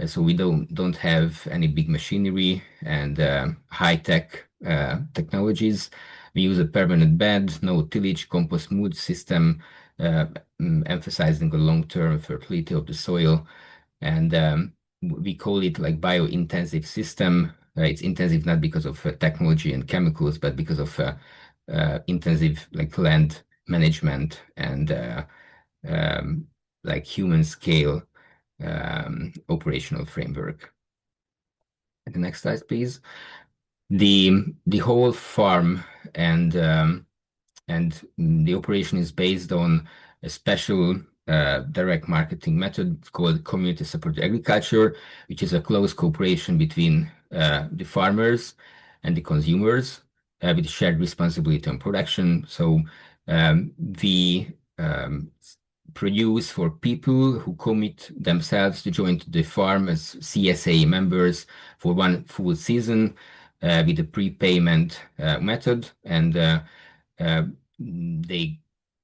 so we don't have any big machinery and high-tech technologies. We use a permanent bed, no tillage, compost mood system, emphasizing the long-term fertility of the soil. And we call it like bio-intensive system. It's intensive not because of technology and chemicals, but because of intensive like land management and like human scale operational framework. The next slide, please. The whole farm and the operation is based on a special direct marketing method called community supported agriculture, which is a close cooperation between the farmers and the consumers with shared responsibility on production. So we produce for people who commit themselves to join the farm as CSA members for one full season with a prepayment method, and they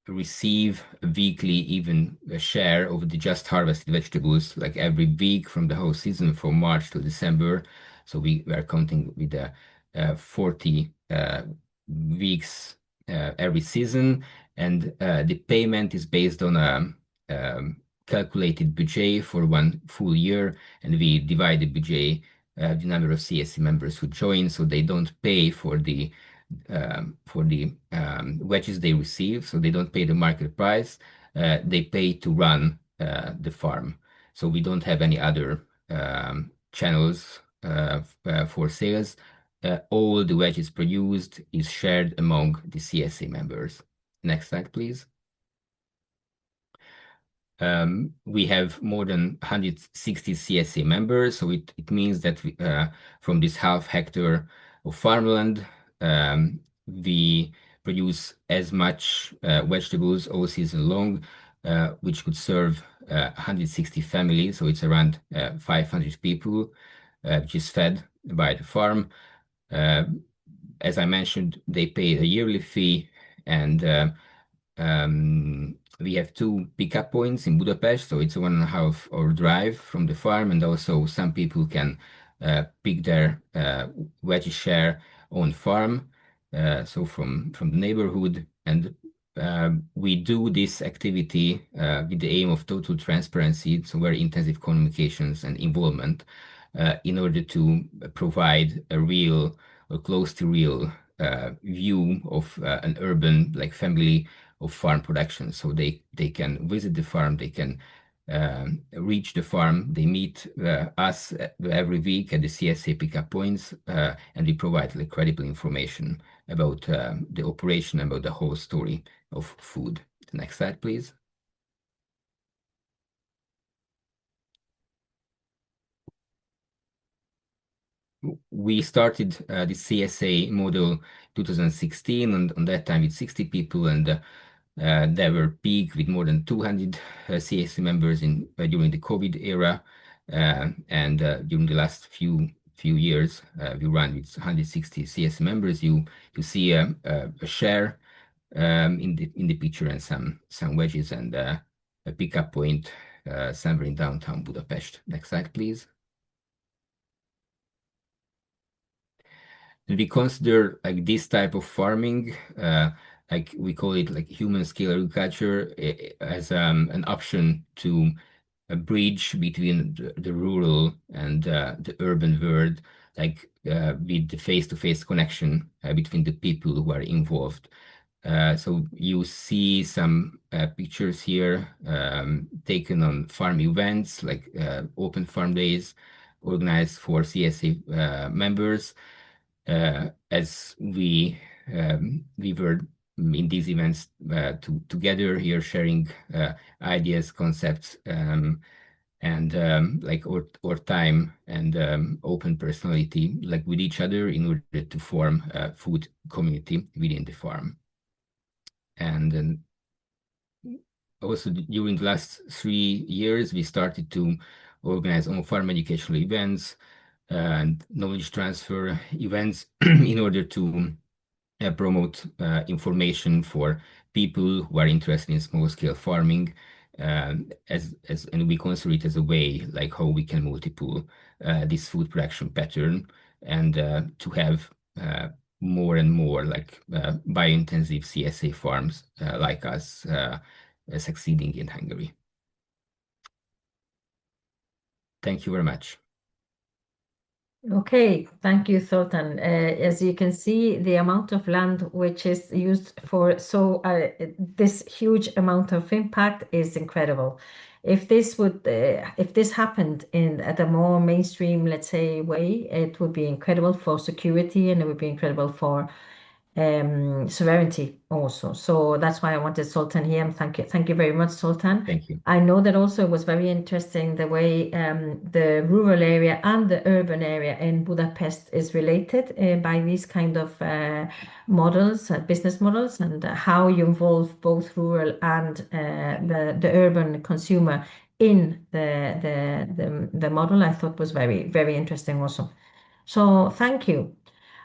receive a weekly even a share of the just harvested vegetables like every week from the whole season from March to December. So we are counting with 40 weeks every season, and the payment is based on a calculated budget for one full year, and we divide the budget the number of CSC members who join, so they don't pay for the wedges they receive, so they don't pay the market price. They pay to run the farm. So we don't have any other channels for sales. All the wedges produced is shared among the CSA members. Next slide, please. We have more than 160 CSA members, so it means that we, from this half hectare of farmland, we produce as much vegetables all season long, which could serve 160 families, so it's around 500 people, which is fed by the farm. As I mentioned, they pay a yearly fee, and We have 2 pickup points in Budapest, so it's 1.5 hour drive from the farm, and also some people can pick their veggie share on farm, so from the neighborhood. And we do this activity with the aim of total transparency, so very intensive communications and involvement, in order to provide a real or close to real view of an urban like family of farm production. So they can visit the farm, they can reach the farm, they meet us every week at the CSA pickup points, and we provide like credible information about the operation, about the whole story of food. The next slide, please. We started the CSA model 2016, and on that time with 60 people, and there were peak with more than 200 CSA members during the COVID era, and during the last few years we run with 160 CSA members. You see a share in the picture, and some wedges, and a pickup point somewhere in downtown Budapest. Next slide, please. We consider like this type of farming, like we call it like human scale agriculture, as an option to a bridge between the rural and the urban world, like with the face-to-face connection between the people who are involved. So you see some pictures here taken on farm events, like open farm days organized for CSA members. As we were in these events together here, sharing ideas, concepts, and like our time and open personality, like with each other, in order to form a food community within the farm. And then also during the last 3 years, we started to organize on-farm educational events and knowledge transfer events in order to promote information for people who are interested in small-scale farming, and we consider it as a way like how we can multiple this food production pattern, and to have more and more like bio-intensive CSA farms like us succeeding in Hungary. Thank you very much. Okay, thank you, Sultan. As you can see, the amount of land which is used for this huge amount of impact is incredible. If this happened at a more mainstream, let's say, way, it would be incredible for security, and it would be incredible for sovereignty also. So that's why I wanted Sultan here. And thank you very much, Sultan. Thank you. I know that also it was very interesting the way the rural area and the urban area in Budapest is related by these kind of models, business models, and how you involve both rural and the urban consumer in the model. I thought was very, very interesting also. So thank you.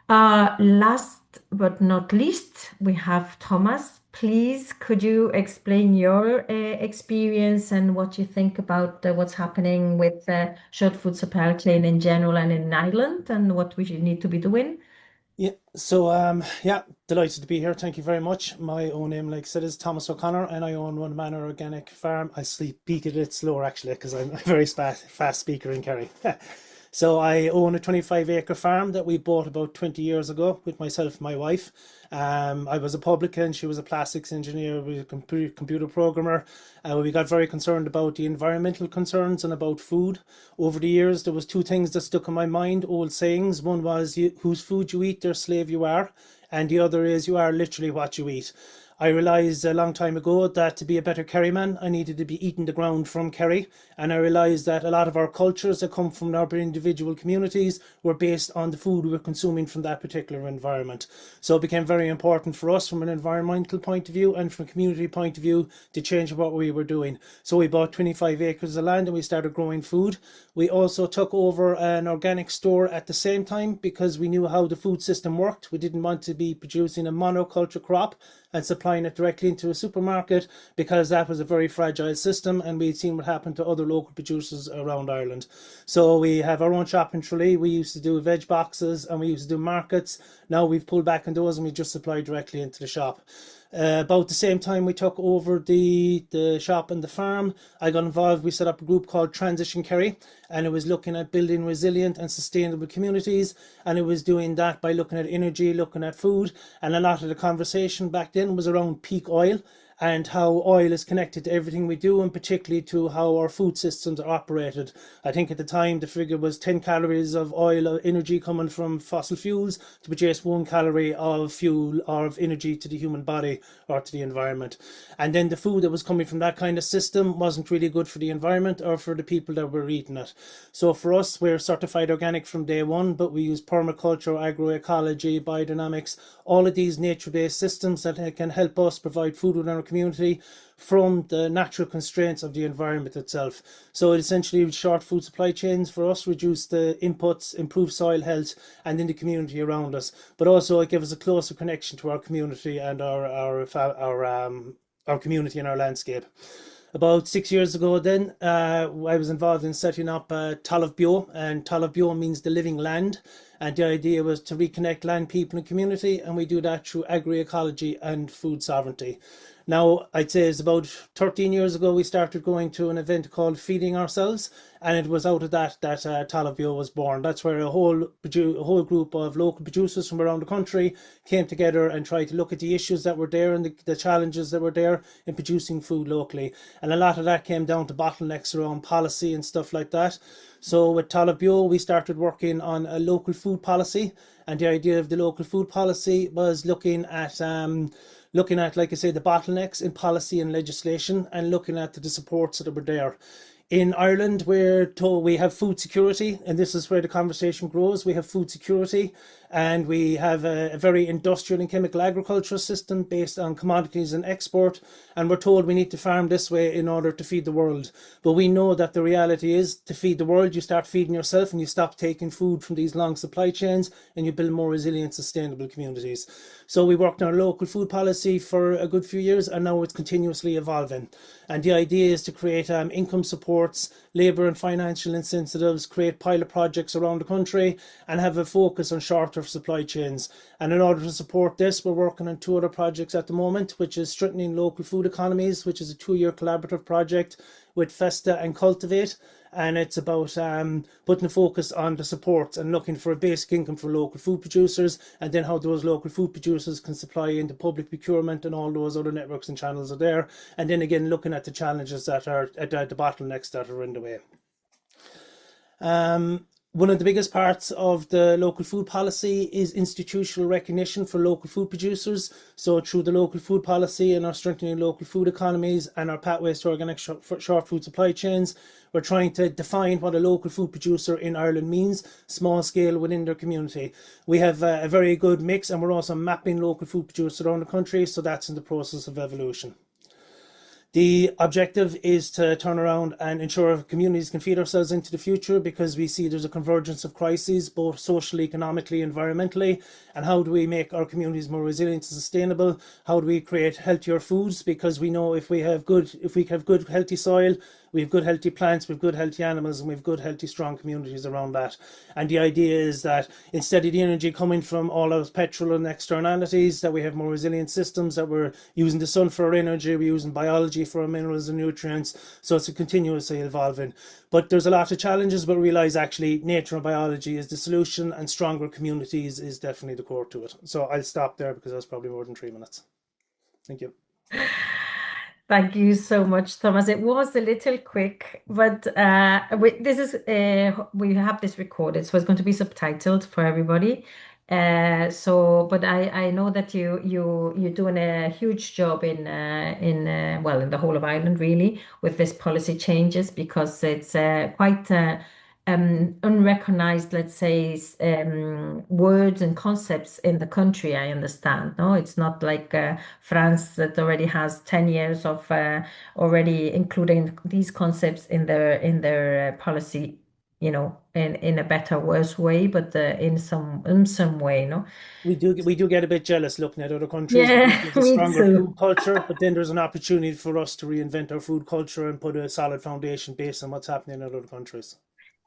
Last but not least, we have Thomas. Please, could you explain your experience and what you think about what's happening with short food supply chain in general and in Ireland, and what we should need to be doing? Yeah, so yeah, delighted to be here. Thank you very much. My own name, like I said, is Thomas O'Connor, and I own One Manor Organic Farm. I speak a bit slower actually, because I'm a very fast speaker in Kerry. So I own a 25-acre farm that we bought about 20 years ago with myself and my wife. I was a publican, she was a plastics engineer, we were a computer programmer. We got very concerned about the environmental concerns and about food. Over the years, there was 2 things that stuck in my mind, old sayings. One was, whose food you eat, their slave you are. And the other is, you are literally what you eat. I realised a long time ago that to be a better Kerryman, I needed to be eating the ground from Kerry. And I realised that a lot of our cultures that come from our individual communities were based on the food we were consuming from that particular environment. So it became very important for us from an environmental point of view and from a community point of view to change what we were doing. So we bought 25 acres of land and we started growing food. We also took over an organic store at the same time because we knew how the food system worked. We didn't want to be producing a monoculture crop. and supplying it directly into a supermarket, because that was a very fragile system, and we'd seen what happened to other local producers around Ireland. So we have our own shop in Tralee. We used to do veg boxes and we used to do markets. Now we've pulled back on those and we just supply directly into the shop. About the same time we took over the shop and the farm, I got involved. We set up a group called Transition Kerry, and it was looking at building resilient and sustainable communities, and it was doing that by looking at energy, looking at food, and a lot of the conversation back then was around peak oil and how oil is connected to everything we do, and particularly to how our food systems are operated. I think at the time the figure was 10 calories of oil or energy coming from fossil fuels to produce 1 calorie of fuel or of energy to the human body or to the environment. And then the food that was coming from that kind of system wasn't really good for the environment or for the people that were eating it. So for us, we're certified organic from day one, but we use permaculture, agroecology, biodynamics, all of these nature-based systems that can help us provide food within our community from the natural constraints of the environment itself. So it essentially short food supply chains for us, reduce the inputs, improve soil health and in the community around us, but also it gives us a closer connection to our community and our community and our landscape. About 6 years ago then, I was involved in setting up Talamh Bio, and Talamh Bio means the living land. And the idea was to reconnect land, people and community, and we do that through agroecology and food sovereignty. Now, I'd say it's about 13 years ago we started going to an event called Feeding Ourselves, and it was out of that Talamh Bio was born. That's where a whole group of local producers from around the country came together and tried to look at the issues that were there and the challenges that were there in producing food locally. And a lot of that came down to bottlenecks around policy and stuff like that. So with Talamh Bio, we started working on a local food policy, and the idea of the local food policy was looking at, like I say, the bottlenecks in policy and legislation, and looking at the supports that were there. In Ireland, we're told we have food security, and this is where the conversation grows. We have food security, and we have a very industrial and chemical agricultural system based on commodities and export, and we're told we need to farm this way in order to feed the world. But we know that the reality is, to feed the world, you start feeding yourself and you stop taking food from these long supply chains, and you build more resilient, sustainable communities. So we worked on a local food policy for a good few years, and now it's continuously evolving. And the idea is to create income supports, labour and financial incentives, create pilot projects around the country, and have a focus on shorter supply chains. And in order to support this, we're working on 2 other projects at the moment, which is Strengthening Local Food Economies, which is a 2-year collaborative project with Festa and Cultivate. And it's about putting a focus on the supports and looking for a basic income for local food producers, and then how those local food producers can supply into public procurement and all those other networks and channels are there. And then again, looking at the challenges that are at the bottlenecks that are in the way. One of the biggest parts of the local food policy is institutional recognition for local food producers. So through the local food policy and our strengthening local food economies and our pathways to organic short food supply chains, we're trying to define what a local food producer in Ireland means, small scale within their community. We have a very good mix, and we're also mapping local food producers around the country, so that's in the process of evolution. The objective is to turn around and ensure communities can feed ourselves into the future, because we see there's a convergence of crises, both socially, economically, environmentally. And how do we make our communities more resilient and sustainable? How do we create healthier foods? Because we know if we have good, healthy soil, we have good, healthy plants, we have good, healthy animals, and we have good, healthy, strong communities around that. And the idea is that instead of the energy coming from all those petrol and externalities, that we have more resilient systems, that we're using the sun for our energy, we're using biology for our minerals and nutrients. So it's a continuously evolving. But there's a lot of challenges, but realize actually nature and biology is the solution, and stronger communities is definitely the core to it. So I'll stop there because that's probably more than 3 minutes. Thank you. Thank you so much, Thomas. It was a little quick, but we have this recorded, so it's going to be subtitled for everybody. But I know that you're doing a huge job in the whole of Ireland really with this policy changes, because it's quite unrecognized, let's say, words and concepts in the country. I understand. No, it's not like France that already has 10 years of already including these concepts in their policy in a better, worse way, but in some way, no? We do get a bit jealous looking at other countries. Yeah, There's a me stronger too. food culture, but then there's an opportunity for us to reinvent our food culture and put a solid foundation based on what's happening in other countries.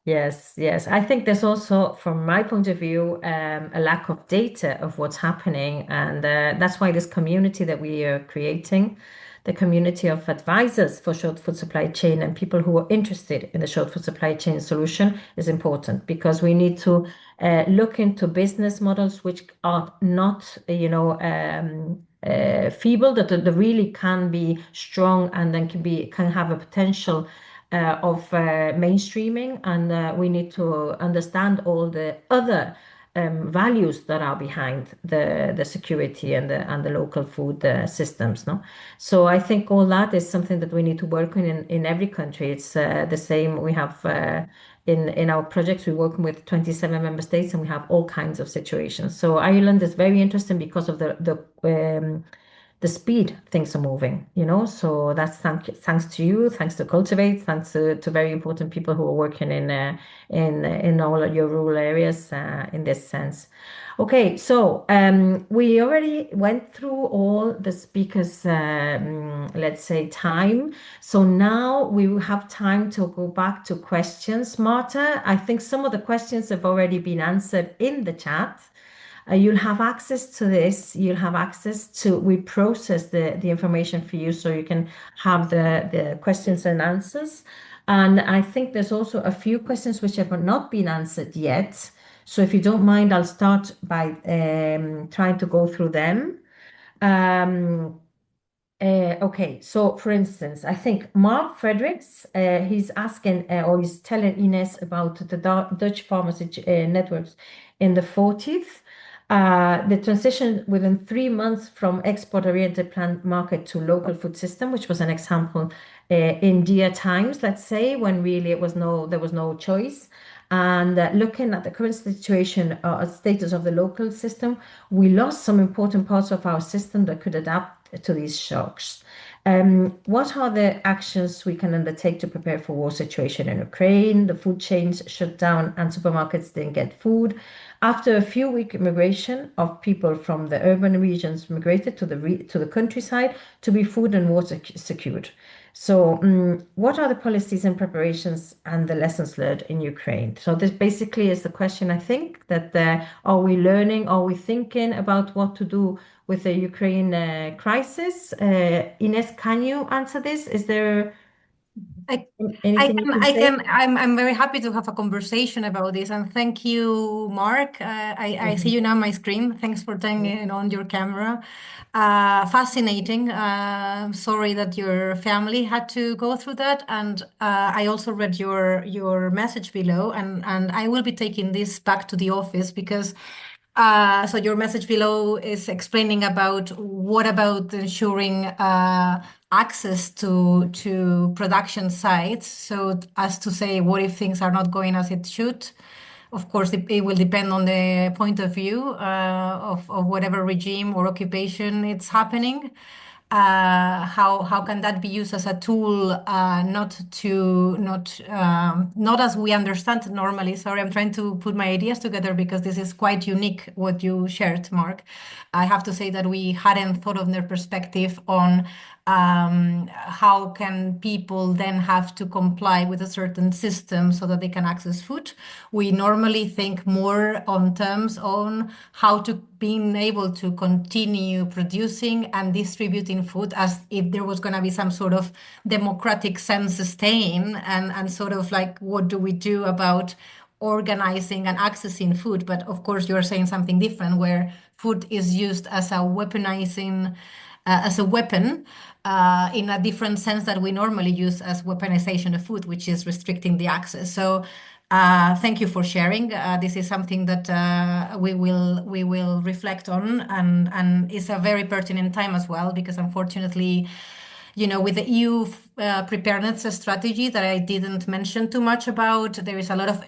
Yes, yes. I think there's also, from my point of view, a lack of data of what's happening. And that's why this community that we are creating, the community of advisors for short food supply chain and people who are interested in the short food supply chain solution is important, because we need to look into business models which are not, feeble, that really can be strong and then can have a potential of mainstreaming, and we need to understand all the other values that are behind the security and the local food systems. No, so I think all that is something that we need to work on in every country. It's the same. We have in our projects, we're working with 27 member states, and we have all kinds of situations. So Ireland is very interesting because of the speed things are moving, so that's thanks to you, thanks to Cultivate, thanks to very important people who are working in all of your rural areas in this sense. Okay, so we already went through all the speakers, let's say, time. So now we will have time to go back to questions. Marta, I think some of the questions have already been answered in the chat. You'll have access to this. You'll have access to, we process the information for you so you can have the questions and answers. And I think there's also a few questions which have not been answered yet. So if you don't mind, I'll start by trying to go through them. Okay, so for instance, I think Mark Fredericks, he's asking or he's telling Ines about the Dutch pharmacy networks in the 40th. The transition within 3 months from export-oriented plant market to local food system, which was an example in dear times, let's say, when really there was no choice. And looking at the current situation or status of the local system, we lost some important parts of our system that could adapt to these shocks. What are the actions we can undertake to prepare for war situation in Ukraine? The food chains shut down and supermarkets didn't get food. After a few week migration of people from the urban regions migrated to the countryside to be food and water secured. So what are the policies and preparations and the lessons learned in Ukraine? So this basically is the question, I think, that are we learning, are we thinking about what to do with the Ukraine crisis? Ines, can you answer this? Is there anything you can say? I'm very happy to have a conversation about this, and thank you, Mark. I see you now on my screen. Thanks for turning on your camera. Fascinating. Sorry that your family had to go through that, and I also read your message below, and I will be taking this back to the office because. So your message below is explaining about what about ensuring access to production sites. So as to say, what if things are not going as it should? Of course, it will depend on the point of view of whatever regime or occupation it's happening. How can that be used as a tool, not as we understand it normally? Sorry, I'm trying to put my ideas together because this is quite unique what you shared, Mark. I have to say that we hadn't thought of their perspective on how can people then have to comply with a certain system so that they can access food. We normally think more on terms on how to being able to continue producing and distributing food as if there was going to be some sort of democratic self-sustain and sort of like what do we do about organizing and accessing food. But of course you're saying something different where food is used as a weaponizing as a weapon in a different sense that we normally use as weaponization of food, which is restricting the access. So thank you for sharing. This is something that we will reflect on, and it's a very pertinent time as well because unfortunately, with the EU preparedness strategy that I didn't mention too much about, there is a lot of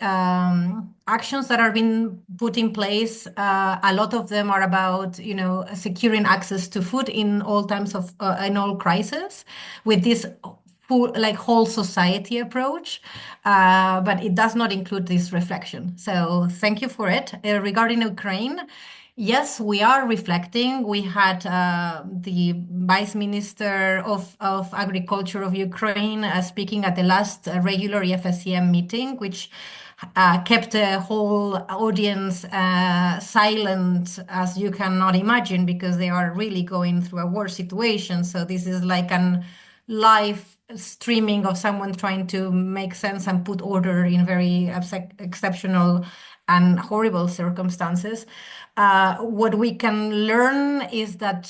actions that are being put in place. A lot of them are about, securing access to food in all times of in all crises. With this full, like whole society approach, but it does not include this reflection. So thank you for it. Regarding Ukraine, yes, we are reflecting. We had the Vice Minister of Agriculture of Ukraine speaking at the last regular EFSCM meeting, which kept the whole audience silent, as you cannot imagine, because they are really going through a war situation. So this is like an live streaming of someone trying to make sense and put order in very exceptional and horrible circumstances. What we can learn is that,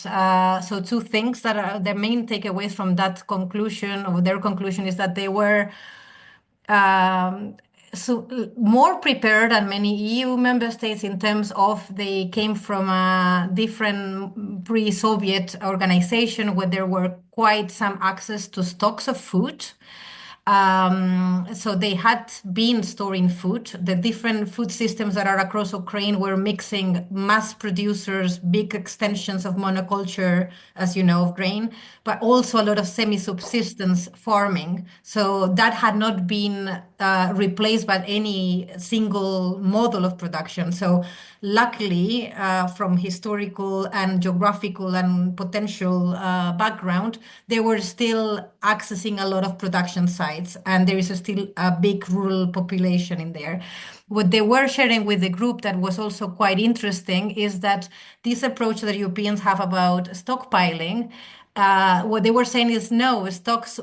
so two things that are the main takeaways from that conclusion, or their conclusion, is that they were so more prepared than many EU member states in terms of they came from a different pre-Soviet organization where there were quite some access to stocks of food. So they had been storing food. The different food systems that are across Ukraine were mixing mass producers, big extensions of monoculture, as you know, of grain, but also a lot of semi-subsistence farming. So that had not been replaced by any single model of production. So luckily, from historical and geographical and potential background, they were still accessing a lot of production sites, and there is still a big rural population in there. What they were sharing with the group that was also quite interesting is that this approach that Europeans have about stockpiling, what they were saying is no, stocks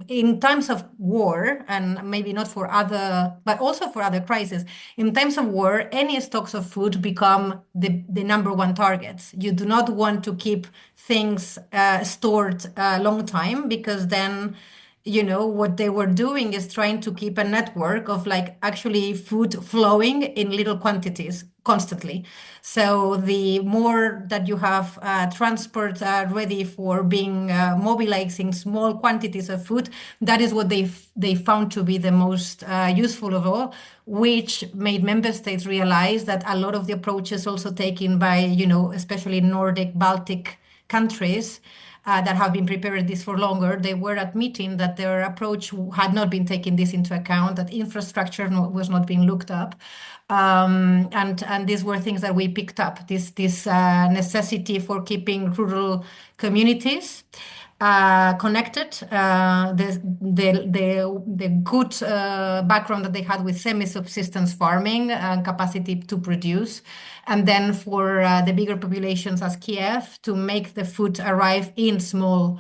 in times of war, and maybe not for other, but also for other crises, in times of war, any stocks of food become the number one targets. You do not want to keep things stored a long time, because then what they were doing is trying to keep a network of like actually food flowing in little quantities constantly. So the more that you have transport ready for being mobilizing small quantities of food, that is what they found to be the most useful of all, which made member states realize that a lot of the approaches also taken by, especially Nordic, Baltic countries that have been preparing this for longer, they were admitting that their approach had not been taking this into account, that infrastructure was not being looked up. And these were things that we picked up, this necessity for keeping rural communities connected, the good background that they had with semi-subsistence farming and capacity to produce, and then for the bigger populations as Kiev to make the food arrive in small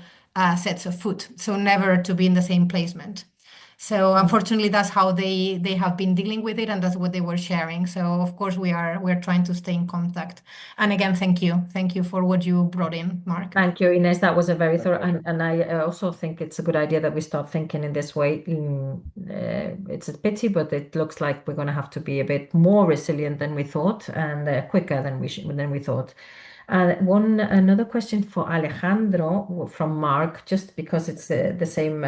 sets of food, so never to be in the same placement. So unfortunately, that's how they have been dealing with it, and that's what they were sharing. So of course we're trying to stay in contact. And again, thank you for what you brought in, Mark. Thank you, Ines. That was a very thorough, and I also think it's a good idea that we start thinking in this way. It's a pity, but it looks like we're going to have to be a bit more resilient than we thought, and quicker than we thought. Another question for Alejandro from Mark, just because it's the same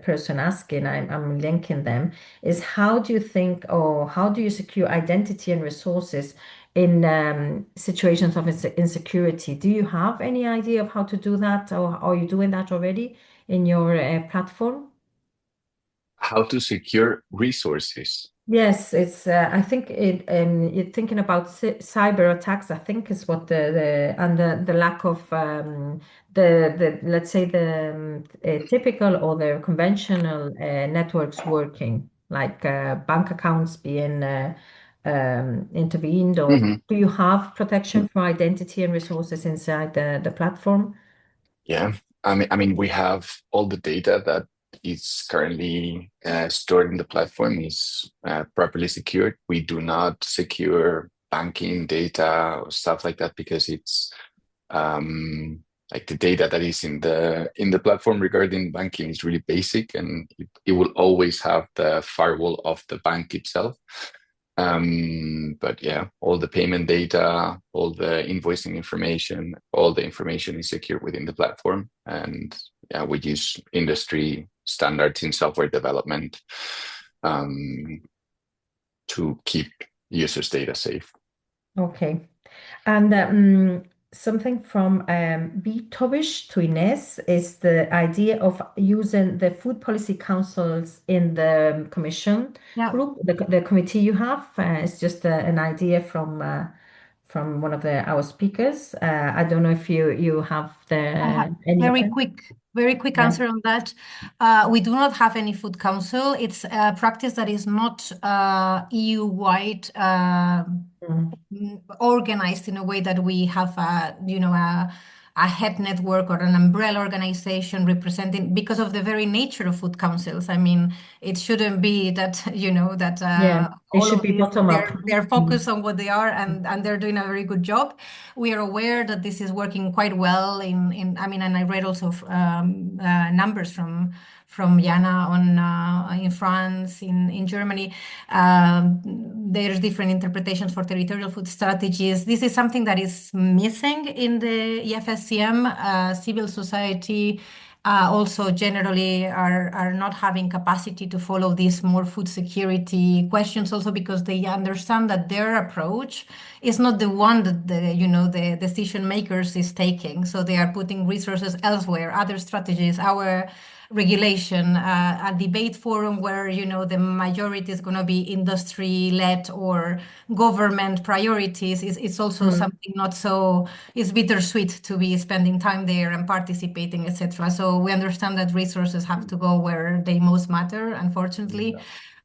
person asking, I'm linking them, is how do you think, or how do you secure identity and resources in situations of insecurity? Do you have any idea of how to do that, or are you doing that already in your platform? How to secure resources? Yes, it's. I think you're thinking about cyber attacks. I think is what the lack of the let's say the typical or the conventional networks working, like bank accounts being intervened, or do you have protection for identity and resources inside the platform? Yeah, I mean, we have all the data that is currently stored in the platform is properly secured. We do not secure banking data or stuff like that because it's like the data that is in the platform regarding banking is really basic, and it will always have the firewall of the bank itself. But yeah, all the payment data, all the invoicing information, all the information is secure within the platform. And yeah, we use industry standards in software development to keep users' data safe. Okay. And something from B. Tobish to Ines is the idea of using the food policy councils in the commission group, the committee you have. It's just an idea from one of our speakers. I don't know if you have any very quick answer on that. We do not have any food council. It's a practice that is not EU-wide organized in a way that we have a head network or an umbrella organization representing, because of the very nature of food councils. I mean, it shouldn't be that it should be bottom up. They're focused on what they are, and they're doing a very good job. We are aware that this is working quite well and I read also numbers from Yuna in France, in Germany. There's different interpretations for territorial food strategies. This is something that is missing in the EFSCM. Civil society also generally are not having capacity to follow these more food security questions, also because they understand that their approach is not the one that the decision makers is taking. So they are putting resources elsewhere, other strategies, our regulation, a debate forum where the majority is going to be industry-led or government priorities. It's also something not so, it's bittersweet to be spending time there and participating, etc. So we understand that resources have to go where they most matter, unfortunately.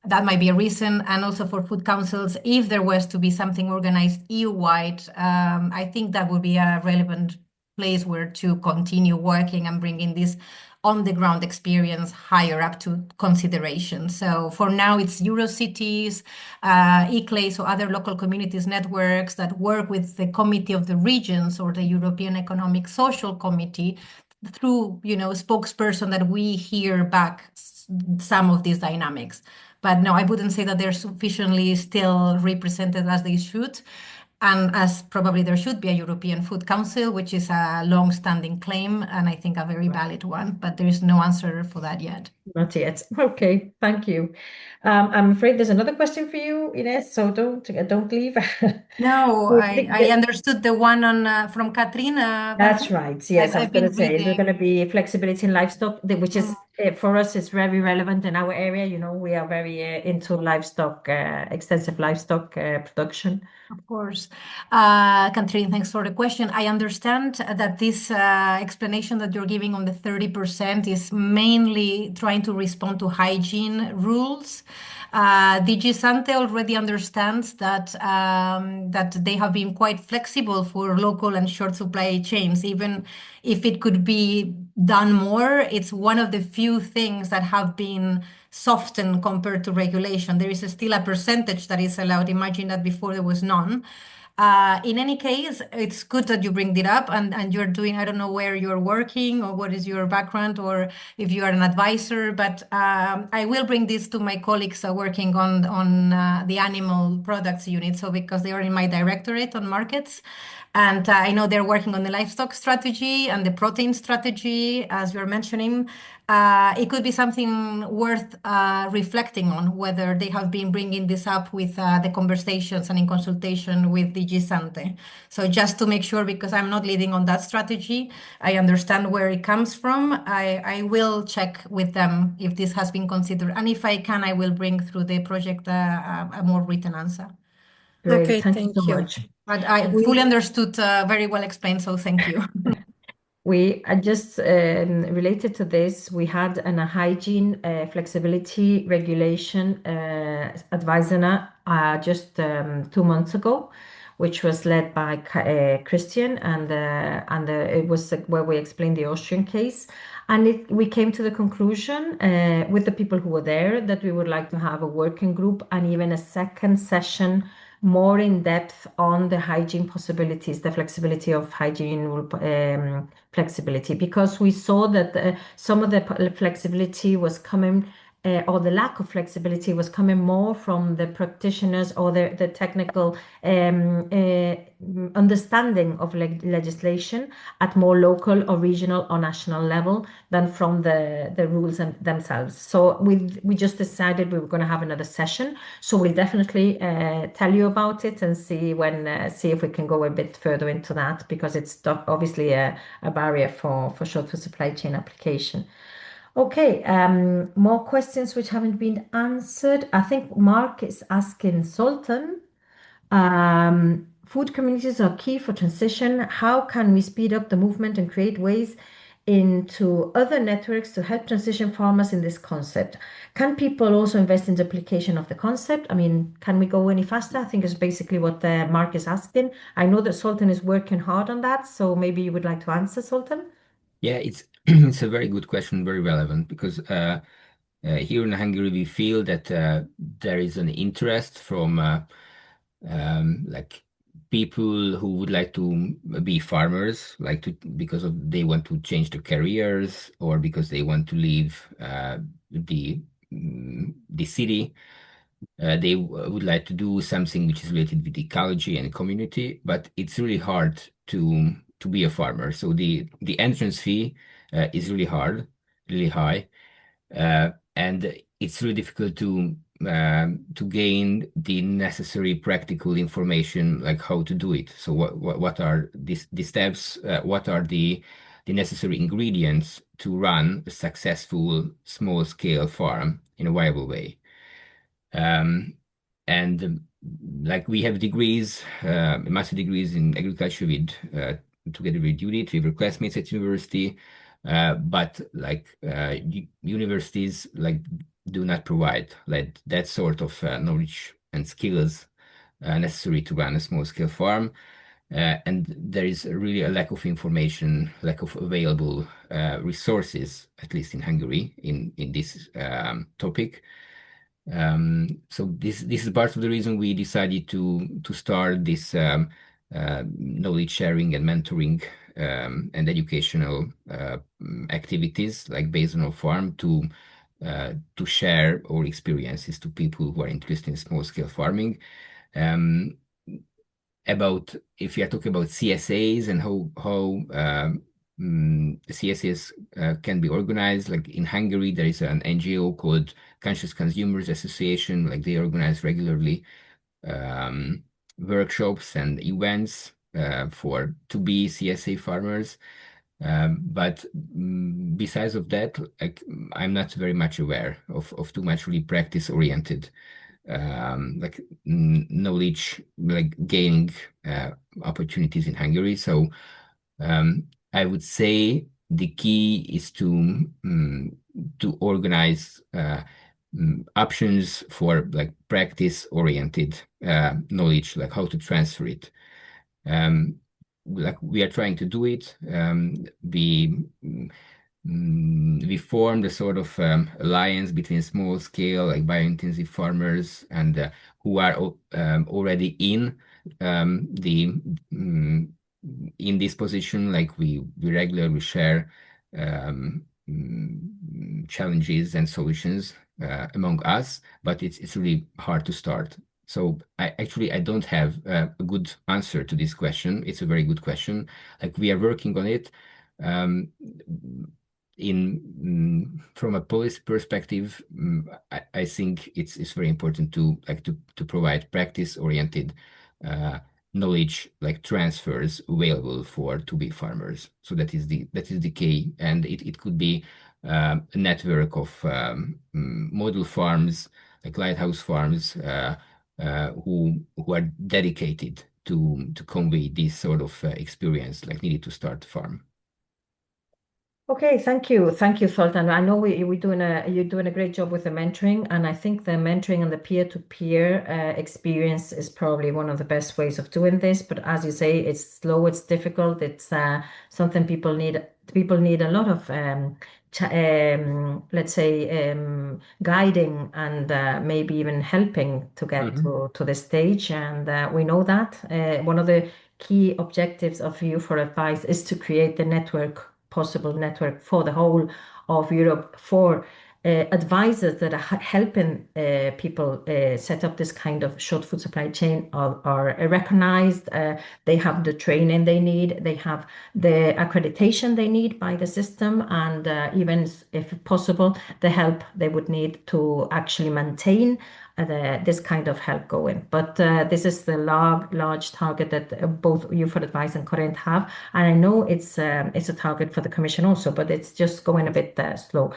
That might be a reason. And also for food councils, if there was to be something organized EU-wide, I think that would be a relevant place where to continue working and bringing this on-the-ground experience higher up to consideration. So for now, it's Eurocities, ICLEI, so other local communities networks that work with the Committee of the Regions or the European Economic Social Committee through, spokesperson that we hear back some of these dynamics. But no, I wouldn't say that they're sufficiently still represented as they should. And as probably there should be a European Food Council, which is a long-standing claim, and I think a very valid one, but there is no answer for that yet. Not yet. Okay, thank you. I'm afraid there's another question for you, Ines, so don't leave. No, I understood the one from Katrina. That's right. Yes, I was going to say there's going to be flexibility in livestock, which is for us is very relevant in our area. We are very into livestock, extensive livestock production. Of course. Katrina, thanks for the question. I understand that this explanation that you're giving on the 30% is mainly trying to respond to hygiene rules. DG Sante already understands that they have been quite flexible for local and short supply chains, even if it could be done more. It's one of the few things that have been softened compared to regulation. There is still a percentage that is allowed. Imagine that before there was none. In any case, it's good that you bring it up and you're doing, I don't know where you're working or what is your background or if you are an advisor, but I will bring this to my colleagues working on the animal products unit. So because they are in my directorate on markets. And I know they're working on the livestock strategy and the protein strategy, as you're mentioning. It could be something worth reflecting on, whether they have been bringing this up with the conversations and in consultation with DG Sante. So just to make sure, because I'm not leading on that strategy, I understand where it comes from. I will check with them if this has been considered. And if I can, I will bring through the project a more written answer. Great. Okay, thank you so much. But I fully understood, very well explained, so thank you. We just related to this, we had a hygiene flexibility regulation Advisinar just 2 months ago, which was led by Christian, and it was where we explained the Austrian case. And we came to the conclusion with the people who were there that we would like to have a working group and even a second session more in depth on the hygiene possibilities, the flexibility of hygiene flexibility, because we saw that some of the flexibility was coming or the lack of flexibility was coming more from the practitioners or the technical understanding of legislation at more local or regional or national level than from the rules themselves. So we just decided we were going to have another session. So we'll definitely tell you about it and see if we can go a bit further into that, because it's obviously a barrier for short food supply chain application. Okay, more questions which haven't been answered. I think Mark is asking Sultan. Food communities are key for transition. How can we speed up the movement and create ways into other networks to help transition farmers in this concept? Can people also invest in the application of the concept? I mean, can we go any faster? I think is basically what Mark is asking. I know that Sultan is working hard on that, so maybe you would like to answer, Sultan? Yeah, it's it's a very good question, very relevant, because here in Hungary we feel that there is an interest from like people who would like to be farmers, because they want to change their careers, or because they want to leave the city. They would like to do something which is related with ecology and community, but it's really hard to be a farmer. So the entrance fee is really hard, really high, and it's really difficult to gain the necessary practical information, like how to do it. So what are the steps? What are the necessary ingredients to run a successful small scale farm in a viable way? And like we have degrees, master degrees in agriculture with together with Judith, we were classmates at university, but universities do not provide like that sort of knowledge and skills necessary to run a small scale farm. And there is really a lack of information, lack of available resources, at least in Hungary, in this topic. So this is part of the reason we decided to start this knowledge sharing and mentoring and educational activities, like based on our farm, to share our experiences to people who are interested in small scale farming. About if you are talking about CSAs and how CSAs can be organized, like in Hungary, there is an NGO called Conscious Consumers Association. Like they organize regularly workshops and events to be CSA farmers. But besides of that, like I'm not very much aware of too much really practice oriented knowledge, like gaining opportunities in Hungary. So I would say the key is to organize options for like practice oriented knowledge, like how to transfer it. Like we are trying to do it. We formed a sort of alliance between small scale, like biointensive farmers, and who are already in in this position. Like we regularly share challenges and solutions among us, but it's really hard to start. So I don't have a good answer to this question. It's a very good question. Like we are working on it. From a policy perspective, I think it's very important to provide practice oriented knowledge, like transfers available for to be farmers. So that is the key, and it could be a network of model farms, like lighthouse farms, who are dedicated to convey this sort of experience, like needed to start a farm. Okay, thank you, Sultan. I know you're doing a great job with the mentoring, and I think the mentoring and the peer-to-peer experience is probably one of the best ways of doing this. But as you say, it's slow, it's difficult, it's something people need. People need a lot of let's say guiding and maybe even helping to get to the stage. And we know that one of the key objectives of You for Advice is to create the possible network for the whole of Europe for advisors that are helping people set up this kind of short food supply chain are recognized. They have the training they need, they have the accreditation they need by the system, and even if possible, the help they would need to actually maintain this kind of help going. But this is the large target that both you for Advice and COREnet have, and I know it's a target for the Commission also, but it's just going a bit slow.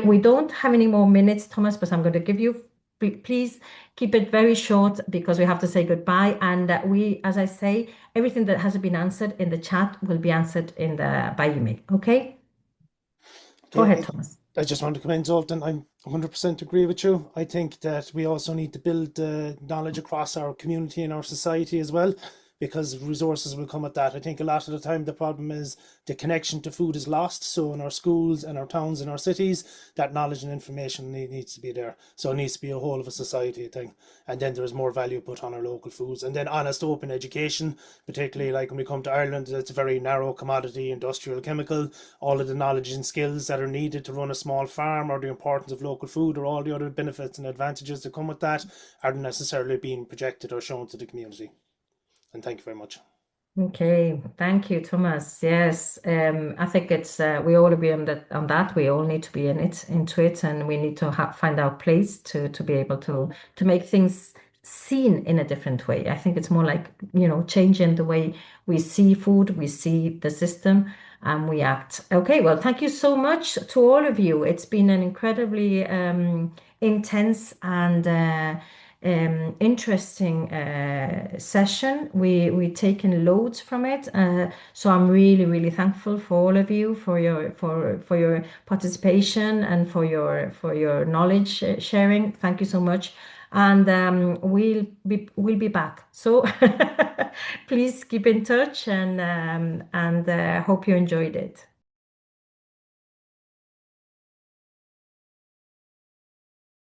We don't have any more minutes, Thomas, but I'm going to give you. Please keep it very short because we have to say goodbye. And as I say, everything that hasn't been answered in the chat will be answered by email. Okay? Go ahead, Thomas. I just want to commend Zoltan. I 100% agree with you. I think that we also need to build knowledge across our community and our society as well, because resources will come at that. I think a lot of the time the problem is the connection to food is lost. So in our schools and our towns and our cities, that knowledge and information needs to be there. So it needs to be a whole of a society thing. And then there is more value put on our local foods. And then honest, open education, particularly like when we come to Ireland, it's a very narrow commodity, industrial, chemical. All of the knowledge and skills that are needed to run a small farm, or the importance of local food, or all the other benefits and advantages that come with that, aren't necessarily being projected or shown to the community. And thank you very much. Okay, thank you, Thomas. Yes, I think it's we all agree on that. We all need to be into it, and we need to find our place to be able to make things seen in a different way. I think it's more like, changing the way we see food, we see the system, and we act. Okay, well, thank you so much to all of you. It's been an incredibly intense and interesting session. We've taken loads from it, so I'm really thankful for all of you for your participation and for your knowledge sharing. Thank you so much, and we'll be back. So please keep in touch, and hope you enjoyed it.